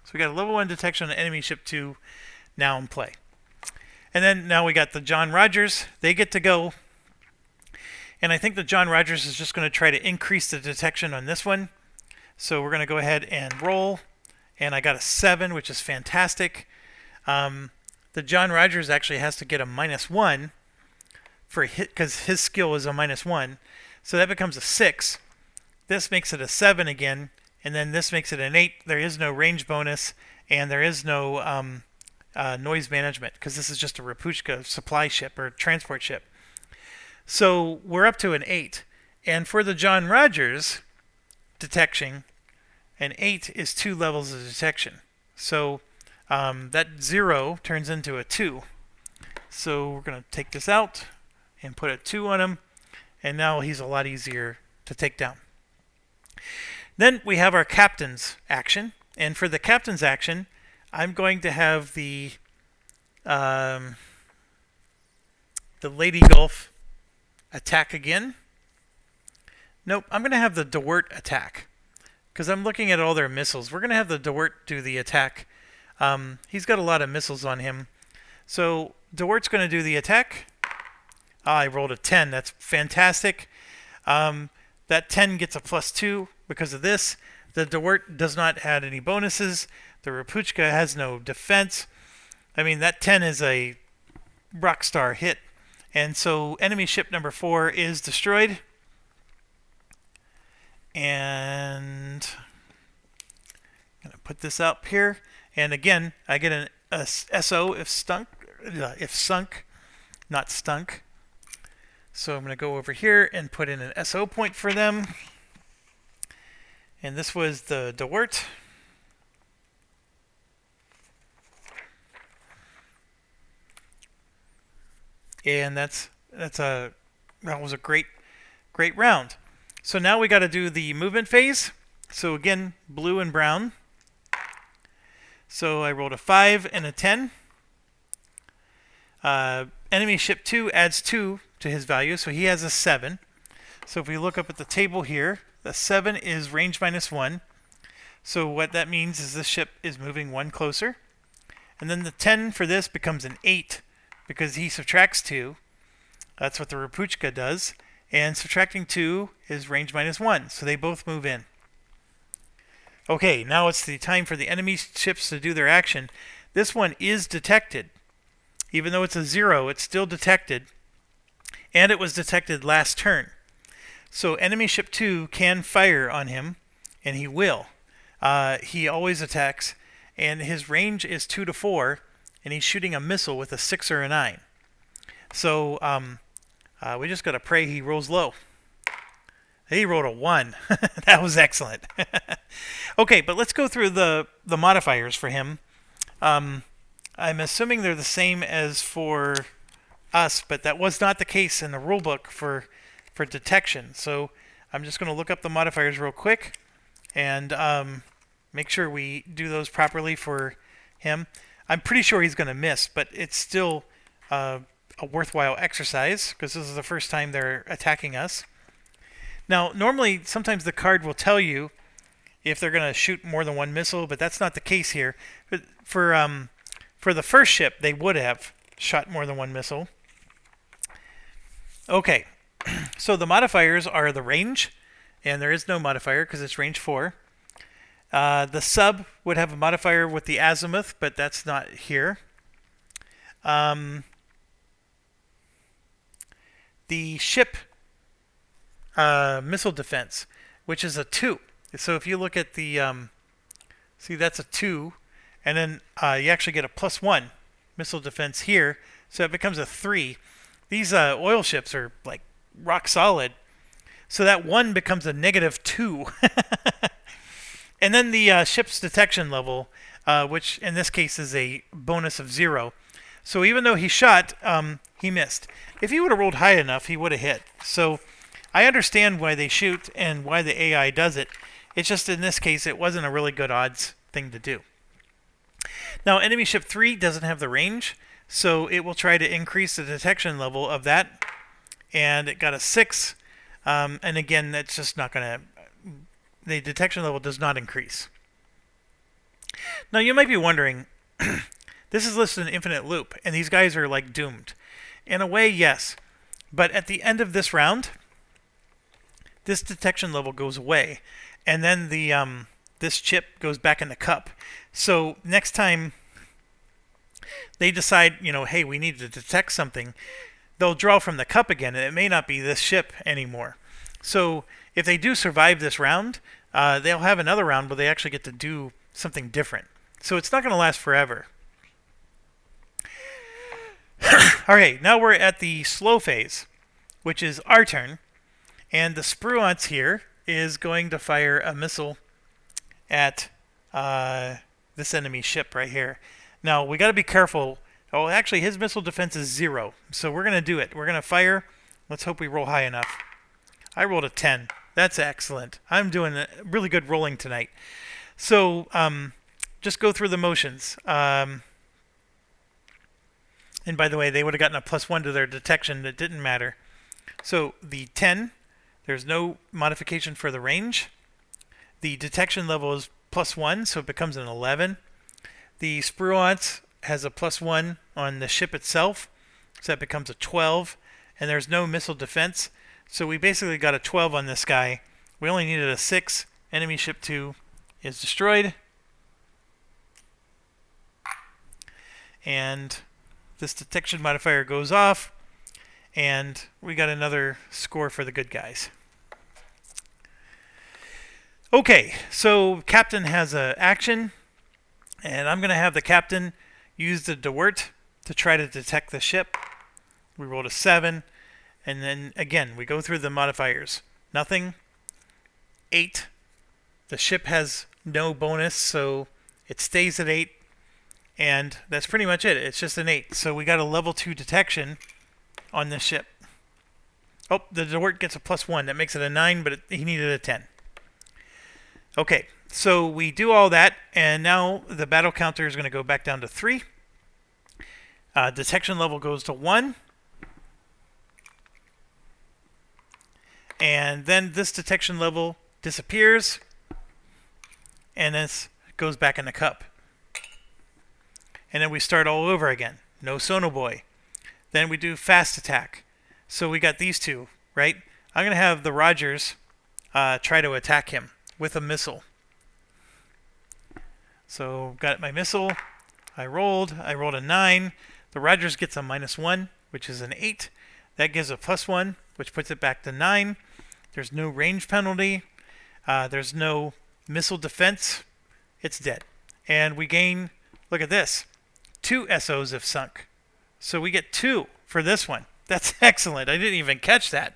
So we got a level 1 detection on enemy ship 2 now in play. And then now we got the John Rogers. They get to go. And I think the John Rogers is just going to try to increase the detection on this one. So we're going to go ahead and roll. And I got a 7, which is fantastic. The John Rogers actually has to get a -1 for hit because his skill is a -1. So that becomes a 6. This makes it a 7 again. And then this makes it an 8. There is no range bonus. And there is no noise management because this is just a Rapuchka supply ship or transport ship. So we're up to an 8. And for the John Rogers detection, an 8 is 2 levels of detection. So that 0 turns into a 2. So we're going to take this out and put a 2 on him. And now he's a lot easier to take down. Then we have our captain's action. And for the captain's action, I'm going to have the Lady Gulf attack again. Nope, I'm going to have the Dewart attack because I'm looking at all their missiles. We're going to have the Dewart do the attack. He's got a lot of missiles on him. So Dewart's going to do the attack. I rolled a 10. That's fantastic. That 10 gets a +2 because of this. The Dewart does not add any bonuses. The Rapuchka has no defense. I mean, that 10 is a rockstar hit. And so enemy ship number 4 is destroyed. And I'm going to put this up here. And again, I get a SO if sunk, not stunk. So I'm going to go over here and put in an SO point for them. And this was the Dewart. And that was a great round. So now we got to do the movement phase. So again, blue and brown. So I rolled a 5 and a 10. Enemy ship 2 adds 2 to his value, so he has a 7. So if we look up at the table here, the 7 is range -1. So what that means is this ship is moving 1 closer. And then the 10 for this becomes an 8 because he subtracts 2. That's what the Rapuchka does. And subtracting 2 is range -1. So they both move in. Okay, now it's the time for the enemy ships to do their action. This one is detected. Even though it's a 0, it's still detected. And it was detected last turn. So enemy ship 2 can fire on him, and he will. He always attacks, and his range is 2 to 4, and he's shooting a missile with a 6 or a 9. So we just got to pray he rolls low. He rolled a 1. That was excellent. Okay, but let's go through the modifiers for him. I'm assuming they're the same as for us, but that was not the case in the rulebook for detection. So I'm just going to look up the modifiers real quick and make sure we do those properly for him. I'm pretty sure he's going to miss, but it's still a worthwhile exercise because this is the first time they're attacking us. Now, normally, sometimes the card will tell you if they're going to shoot more than 1 missile, but that's not the case here. But for the first ship, they would have shot more than 1 missile. Okay, so the modifiers are the range, and there is no modifier because it's range 4. The sub would have a modifier with the azimuth, but that's not here. The ship missile defense, which is a 2. So if you look at the, see that's a 2, and then you actually get a +1 missile defense here, so it becomes a 3. These oil ships are like rock solid, so that 1 becomes a -2. And then the ship's detection level, which in this case is a bonus of 0. So even though he shot, he missed. If he would have rolled high enough, he would have hit. So I understand why they shoot and why the AI does it. It's just in this case, it wasn't a really good odds thing to do. Now, enemy ship 3 doesn't have the range, so it will try to increase the detection level of that. And it got a 6. And again, that's just not going to... The detection level does not increase. Now, you might be wondering, this is listed in infinite loop, and these guys are like doomed. In a way, yes. But at the end of this round, this detection level goes away, and then the this chip goes back in the cup. So next time they decide, hey, we need to detect something, they'll draw from the cup again, and it may not be this ship anymore. So if they do survive this round, they'll have another round where they actually get to do something different. So it's not going to last forever. Alright, now we're at the slow phase, which is our turn. And the Spruance here is going to fire a missile at this enemy ship right here. Now, we got to be careful. Oh, actually, his missile defense is 0. So we're going to do it. We're going to fire. Let's hope we roll high enough. I rolled a 10. That's excellent. I'm doing really good rolling tonight. So just go through the motions. And by the way, they would have gotten a +1 to their detection. That didn't matter. So the 10, there's no modification for the range. The detection level is +1, so it becomes an 11. The Spruance has a +1 on the ship itself, so that becomes a 12. And there's no missile defense, so we basically got a 12 on this guy. We only needed a 6. Enemy ship 2 is destroyed. And this detection modifier goes off, and we got another score for the good guys. Okay, so Captain has an action, and I'm going to have the Captain use the Dewart to try to detect the ship. We rolled a 7, and then again, we go through the modifiers. Nothing. 8. The ship has no bonus, so it stays at 8. And that's pretty much it. It's just an 8. So we got a level 2 detection on this ship. Oh, the Dewart gets a +1. That makes it a 9, but he needed a 10. Okay, so we do all that, and now the battle counter is going to go back down to 3. Detection level goes to 1. And then this detection level disappears, and this goes back in the cup. And then we start all over again. No Sonoboy. Then we do fast attack. So we got these two, right? I'm going to have the Rogers try to attack him with a missile. So got my missile. I rolled a 9. The Rogers gets a -1, which is an 8. That gives a +1, which puts it back to 9. There's no range penalty. There's no missile defense. It's dead. And we gain, look at this, 2 SOs have sunk. So we get 2 for this one. That's excellent. I didn't even catch that.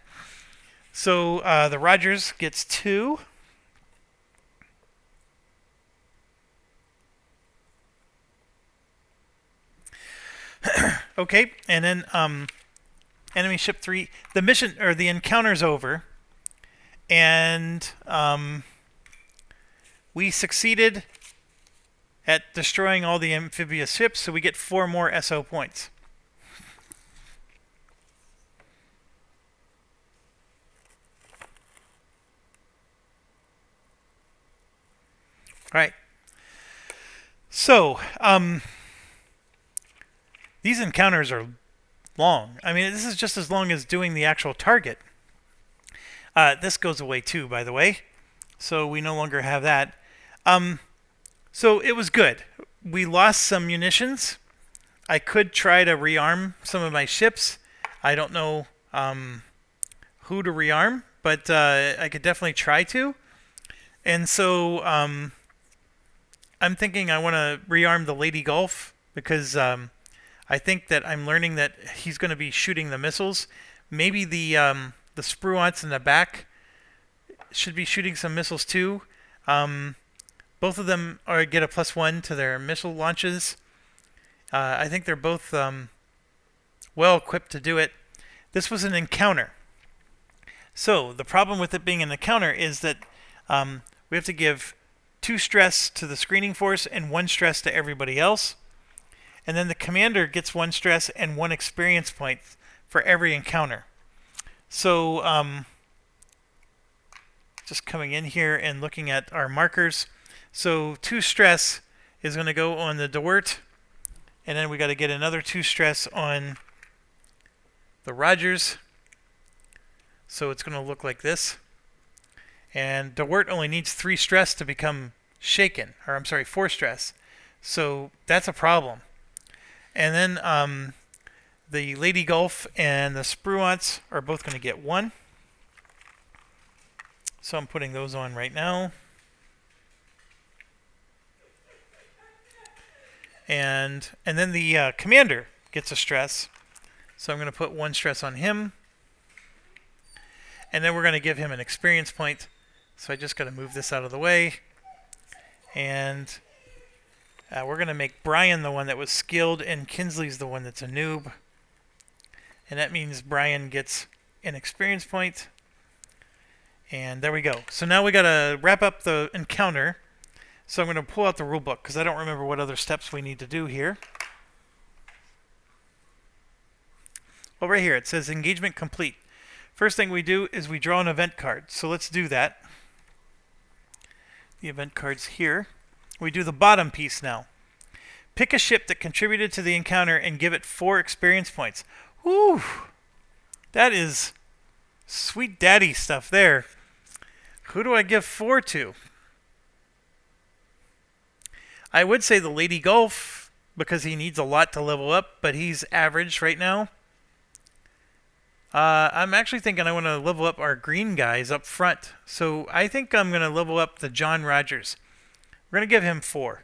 So the Rogers gets 2. Okay, and then enemy ship 3. The mission or the encounter's over, and we succeeded at destroying all the amphibious ships, so we get 4 more SO points. All right. So, these encounters are long. I mean, this is just as long as doing the actual target. This goes away too, by the way. So we no longer have that. So it was good. We lost some munitions. I could try to rearm some of my ships. I don't know who to rearm, but I could definitely try to. And so I'm thinking I want to rearm the Lady Golf because I think that I'm learning that he's going to be shooting the missiles. Maybe the Spruance in the back should be shooting some missiles too. Both of them get a +1 to their missile launches. I think they're both well equipped to do it. This was an encounter. So the problem with it being an encounter is that we have to give 2 stress to the screening force and 1 stress to everybody else. And then the commander gets 1 stress and 1 experience point for every encounter. So just coming in here and looking at our markers. So 2 stress is going to go on the Dewart, and then we got to get another 2 stress on the Rogers. So it's going to look like this. And Dewart only needs 3 stress to become shaken, or I'm sorry, 4 stress. So that's a problem. And then the Lady Golf and the Spruance are both going to get 1. So I'm putting those on right now. And then the commander gets a stress. So I'm going to put 1 stress on him. And then we're going to give him an experience point. So I just got to move this out of the way. And we're going to make Brian the one that was skilled and Kinsley's the one that's a noob. And that means Brian gets an experience point. And there we go. So now we got to wrap up the encounter. So I'm going to pull out the rule book because I don't remember what other steps we need to do here. Well, right here it says engagement complete. First thing we do is we draw an event card. So let's do that. The event card's here. We do the bottom piece now. Pick a ship that contributed to the encounter and give it 4 experience points. Woo! That is sweet daddy stuff there. Who do I give 4 to? I would say the Lady Golf because he needs a lot to level up, but he's average right now. I'm actually thinking I want to level up our green guys up front. So I think I'm going to level up the John Rogers. We're going to give him 4.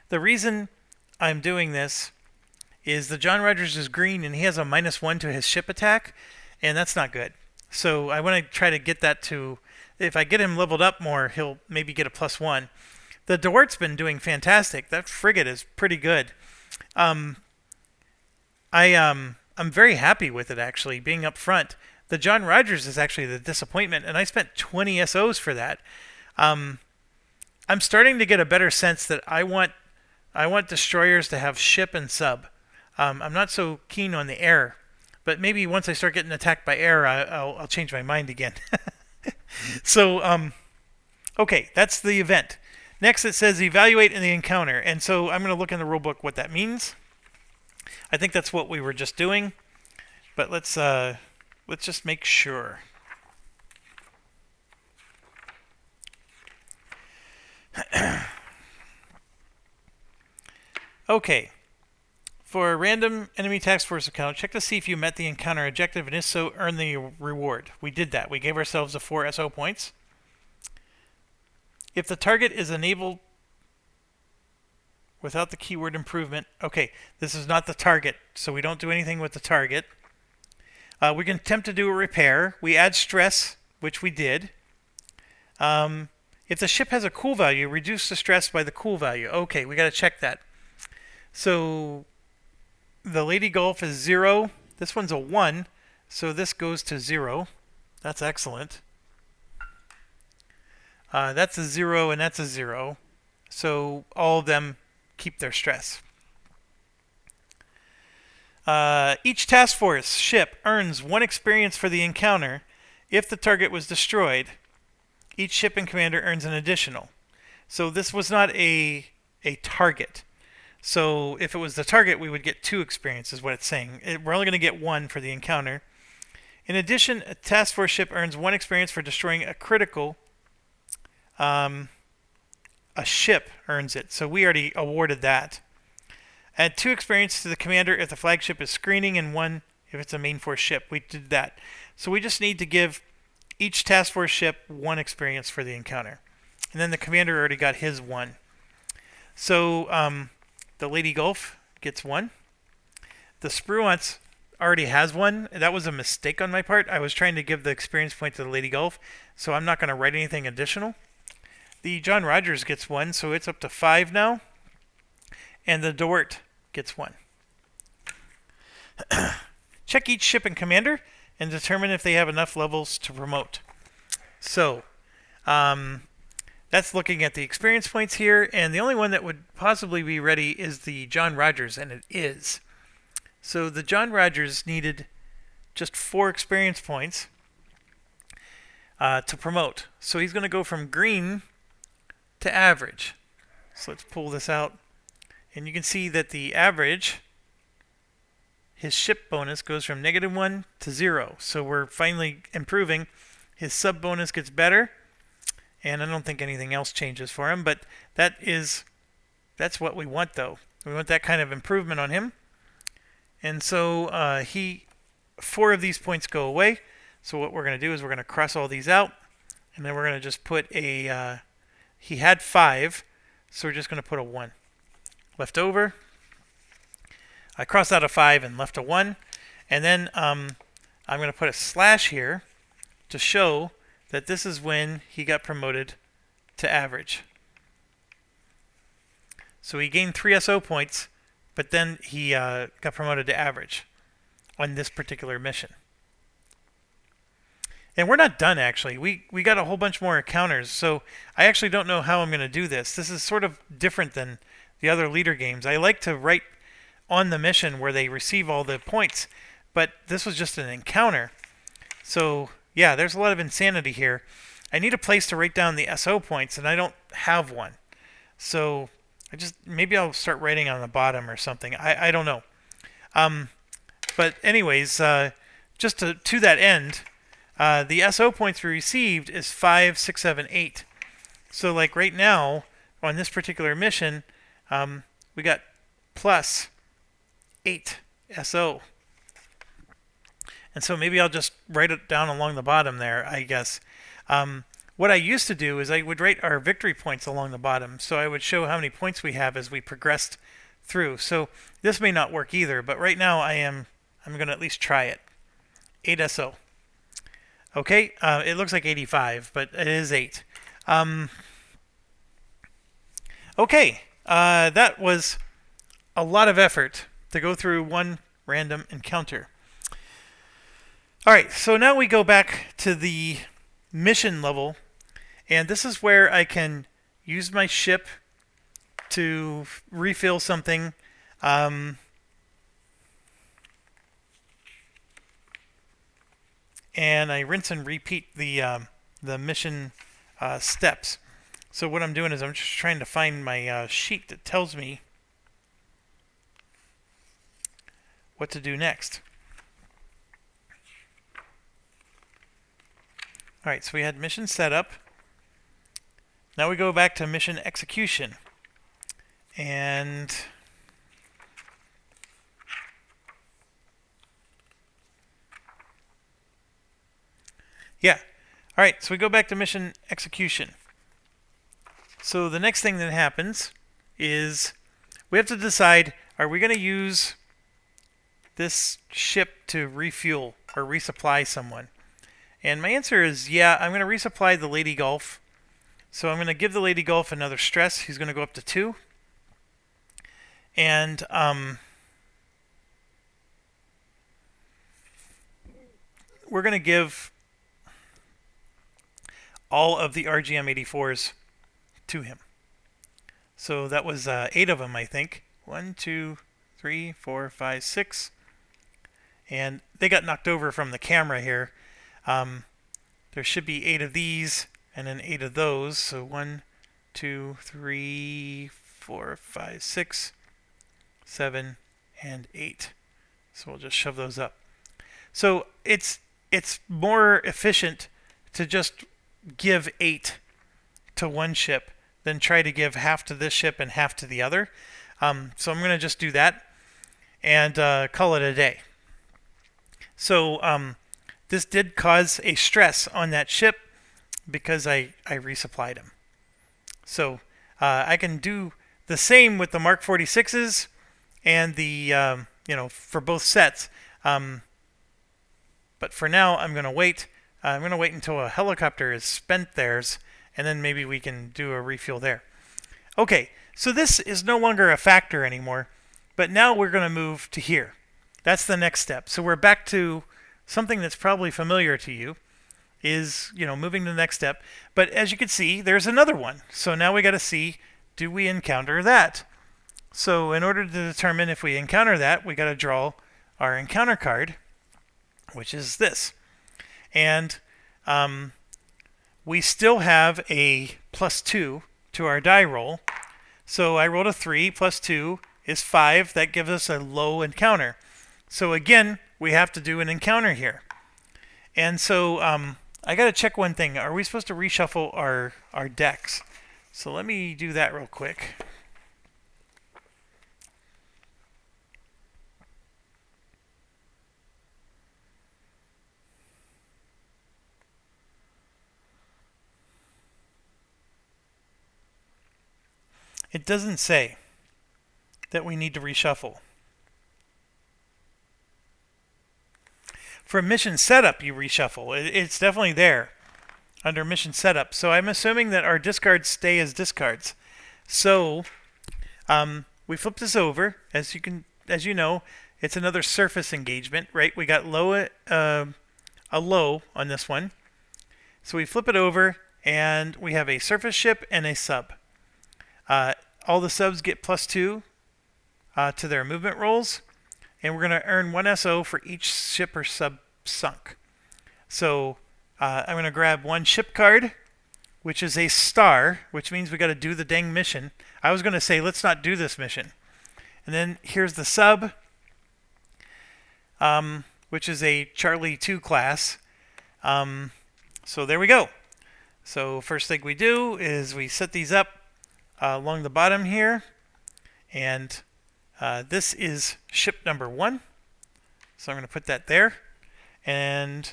The reason I'm doing this is the John Rogers is green and he has a -1 to his ship attack, and that's not good. So I want to try to get that to, if I get him leveled up more, he'll maybe get a +1. The Dewart's been doing fantastic. That frigate is pretty good. I'm very happy with it actually being up front. The John Rogers is actually the disappointment, and I spent 20 SOs for that. I'm starting to get a better sense that I want destroyers to have ship and sub. I'm not so keen on the air, but maybe once I start getting attacked by air, I'll change my mind again. So, okay, that's the event. Next, it says evaluate in the encounter, and so I'm going to look in the rulebook what that means. I think that's what we were just doing, but let's just make sure. Okay. For a random enemy task force account, check to see if you met the encounter objective, and if so, earn the reward. We did that. We gave ourselves the 4 SO points. If the target is enabled without the keyword improvement, okay, this is not the target, so we don't do anything with the target. We can attempt to do a repair. We add stress, which we did. If the ship has a cool value, reduce the stress by the cool value. Okay, we got to check that. So the Lady Golf is 0. This one's a 1, so this goes to 0. That's excellent. That's a 0 and that's a 0. So all of them keep their stress. Each task force ship earns 1 experience for the encounter. If the target was destroyed, each ship and commander earns an additional. So this was not a target. So if it was the target, we would get 2 experience, is what it's saying. We're only going to get 1 for the encounter. In addition, a task force ship earns 1 experience for destroying a critical. A ship earns it, so we already awarded that. Add 2 experience to the commander if the flagship is screening, and 1 if it's a main force ship. We did that. So we just need to give each task force ship 1 experience for the encounter. And then the commander already got his 1. So the Lady Gulf gets 1. The Spruance already has 1. That was a mistake on my part. I was trying to give the experience point to the Lady Gulf, so I'm not going to write anything additional. The John Rogers gets 1, so it's up to 5 now. And the Dort gets 1. Check each ship and commander and determine if they have enough levels to promote. So that's looking at the experience points here, and the only one that would possibly be ready is the John Rogers, and it is. So the John Rogers needed just 4 experience points to promote. So he's going to go from green to average. So let's pull this out. And you can see that the average, his ship bonus goes from -1 to 0. So we're finally improving. His sub bonus gets better. And I don't think anything else changes for him. But that's what we want, though. We want that kind of improvement on him. And so 4 of these points go away. So what we're going to do is we're going to cross all these out. And then we're going to just put a... he had 5, so we're just going to put a 1. Left over. I crossed out a 5 and left a 1. And then I'm going to put a slash here to show that this is when he got promoted to average. So he gained 3 SO points, but then he got promoted to average on this particular mission. And we're not done, actually. We got a whole bunch more encounters, so I actually don't know how I'm going to do this. This is sort of different than the other leader games. I like to write on the mission where they receive all the points, but this was just an encounter. So, yeah, there's a lot of insanity here. I need a place to write down the SO points, and I don't have one. So maybe I'll start writing on the bottom or something. I don't know. But anyways, just to that end, the SO points we received is 5, 6, 7, 8. So like right now on this particular mission, we got plus 8 SO. And so maybe I'll just write it down along the bottom there, I guess. What I used to do is I would write our victory points along the bottom. So I would show how many points we have as we progressed through. So this may not work either, but right now I'm going to at least try it. 8 SO. Okay, it looks like 85, but it is 8. Okay, that was a lot of effort to go through one random encounter. All right, so now we go back to the mission level, and this is where I can use my ship to refill something. And I rinse and repeat the mission steps. So what I'm doing is I'm just trying to find my sheet that tells me what to do next. Alright, so we had mission setup. Now we go back to mission execution. And yeah. Alright, so we go back to mission execution. So the next thing that happens is we have to decide, are we going to use this ship to refuel or resupply someone? And my answer is yeah, I'm going to resupply the Lady Gulf. So I'm going to give the Lady Gulf another stress. He's going to go up to 2. And we're going to give all of the RGM-84s to him. So that was 8 of them, I think. 1, 2, 3, 4, 5, 6. And they got knocked over from the camera here. There should be 8 of these and then 8 of those. So 1, 2, 3, 4, 5, 6, 7, and 8. So we'll just shove those up. So it's more efficient to just give 8 to one ship than try to give half to this ship and half to the other. So I'm going to just do that and call it a day. So this did cause a stress on that ship because I resupplied them. So I can do the same with the Mark 46s and the for both sets. But for now, I'm going to wait. I'm going to wait until a helicopter has spent theirs, and then maybe we can do a refuel there. Okay, so this is no longer a factor anymore, but now we're going to move to here. That's the next step. So we're back to something that's probably familiar to you, is moving to the next step. But as you can see, there's another one. So now we got to see, do we encounter that? So in order to determine if we encounter that, we got to draw our encounter card, which is this. And we still have a +2 to our die roll. So I rolled a 3 plus 2 is 5. That gives us a low encounter. So again, we have to do an encounter here. And so I got to check one thing. Are we supposed to reshuffle our decks? So let me do that real quick. It doesn't say that we need to reshuffle. For mission setup, you reshuffle. It's definitely there under mission setup. So I'm assuming that our discards stay as discards. So we flip this over. As you know, it's another surface engagement, right? We got a low on this one. So we flip it over, and we have a surface ship and a sub. All the subs get +2 to their movement rolls, and we're going to earn 1 SO for each ship or sub sunk. So I'm going to grab one ship card, which is a star, which means we got to do the dang mission. I was going to say, let's not do this mission. And then here's the sub, which is a Charlie 2 class. So there we go. So first thing we do is we set these up along the bottom here, and this is ship number 1. So I'm going to put that there. And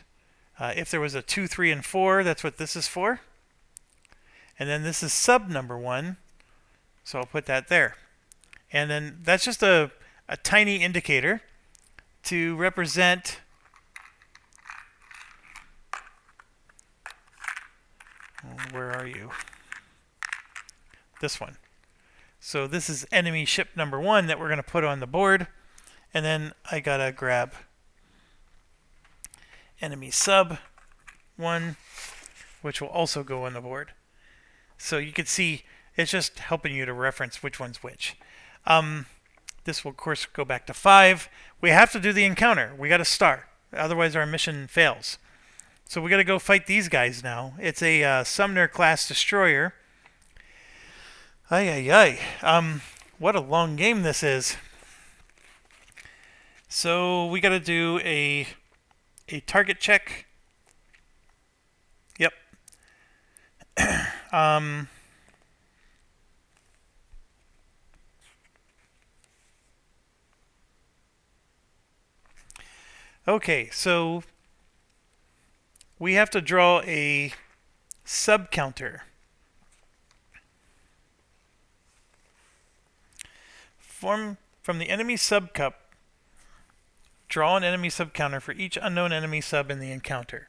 if there was a 2, 3, and 4, that's what this is for. And then this is sub number 1, so I'll put that there. And then that's just a tiny indicator to represent where are you? This one. So this is enemy ship number 1 that we're going to put on the board. And then I got to grab enemy sub 1, which will also go on the board. So you can see it's just helping you to reference which one's which. This will, of course, go back to 5. We have to do the encounter. We got a star. Otherwise, our mission fails. So we got to go fight these guys now. It's a Sumner class destroyer. What a long game this is. So we got to do a target check. Yep. Okay, so we have to draw a sub counter. From the enemy sub cup, draw an enemy sub counter for each unknown enemy sub in the encounter.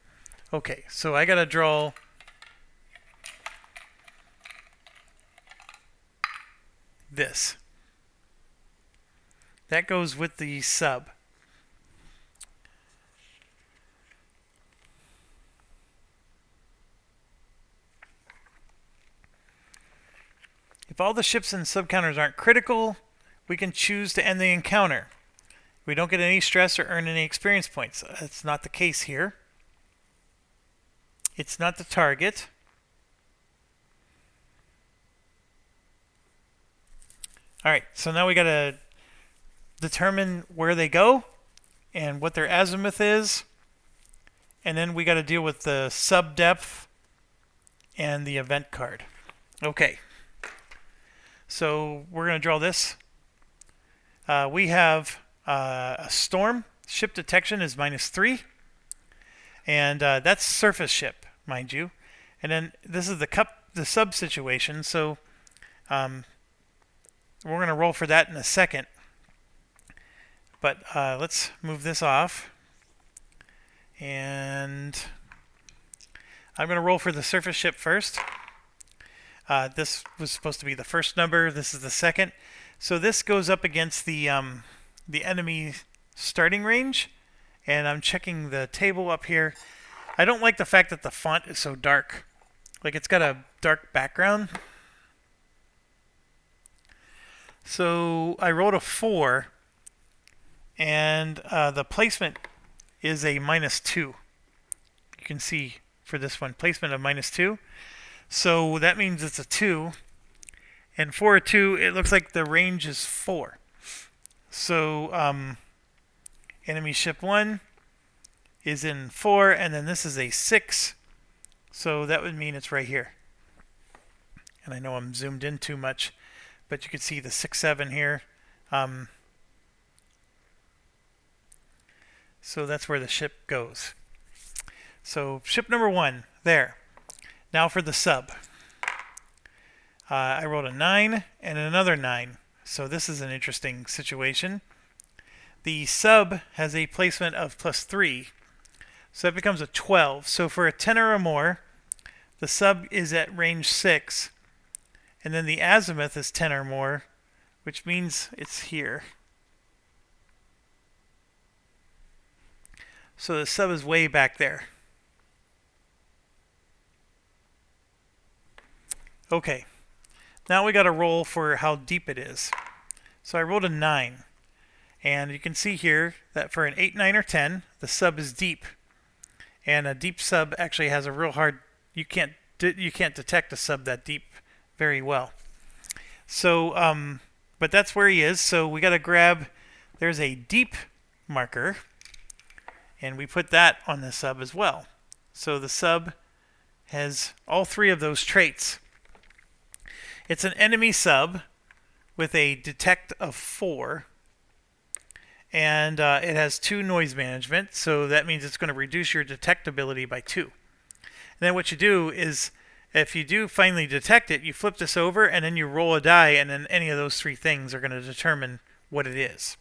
Okay, so I gotta draw this. That goes with the sub. If all the ships and sub counters aren't critical, we can choose to end the encounter. We don't get any stress or earn any experience points. That's not the case here. It's not the target. Alright, so now we got to determine where they go and what their azimuth is. And then we got to deal with the sub depth and the event card. Okay. So we're going to draw this. We have a storm ship detection is -3. And that's surface ship, mind you. And then this is the sub situation, so we're going to roll for that in a second. But let's move this off. And I'm going to roll for the surface ship first. This was supposed to be the first number. This is the second. So this goes up against the enemy starting range. And I'm checking the table up here. I don't like the fact that the font is so dark. Like, it's got a dark background. So I rolled a 4. And the placement is a -2. You can see for this one, placement of -2. So that means it's a 2. And for a 2, it looks like the range is 4. So enemy ship 1 is in 4, and then this is a 6. So that would mean it's right here. And I know I'm zoomed in too much, but you can see the 6-7 here. So that's where the ship goes. So ship number 1, there. Now for the sub. I rolled a 9 and another 9. So this is an interesting situation. The sub has a placement of +3. So that becomes a 12. So for a 10 or more, the sub is at range 6. And then the azimuth is 10 or more, which means it's here. So the sub is way back there. Okay, now we got to roll for how deep it is. So I rolled a 9. And you can see here that for an 8, 9, or 10, the sub is deep. And a deep sub actually has a real hard, you can't detect a sub that deep very well. So, but that's where he is. So we got to grab, there's a deep marker, and we put that on the sub as well. So the sub has all 3 of those traits. It's an enemy sub with a detect of 4. And it has 2 noise management, so that means it's going to reduce your detectability by 2. And then what you do is, if you do finally detect it, you flip this over and then you roll a die, and then any of those 3 things are going to determine what it is.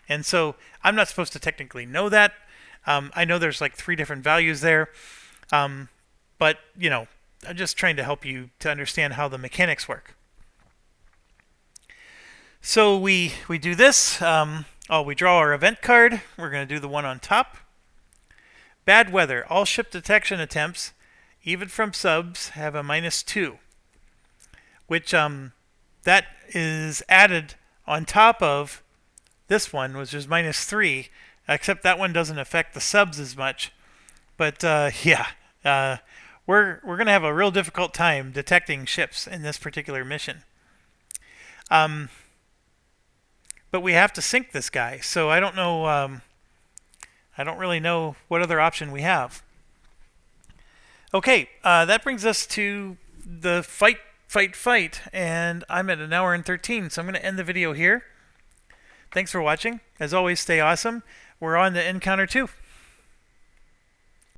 And so I'm not supposed to technically know that. I know there's like 3 different values there, but you know, I'm just trying to help you to understand how the mechanics work. So we do this. We draw our event card. We're going to do the one on top. Bad weather. All ship detection attempts, even from subs, have a -2, which that is added on top of this one, which is -3, except that one doesn't affect the subs as much. But we're going to have a real difficult time detecting ships in this particular mission. But we have to sink this guy, so I don't know. I don't really know what other option we have. Okay, that brings us to the fight, and I'm at 1 hour and 13, so I'm going to end the video here. Thanks for watching. As always, stay awesome. We're on to Encounter 2.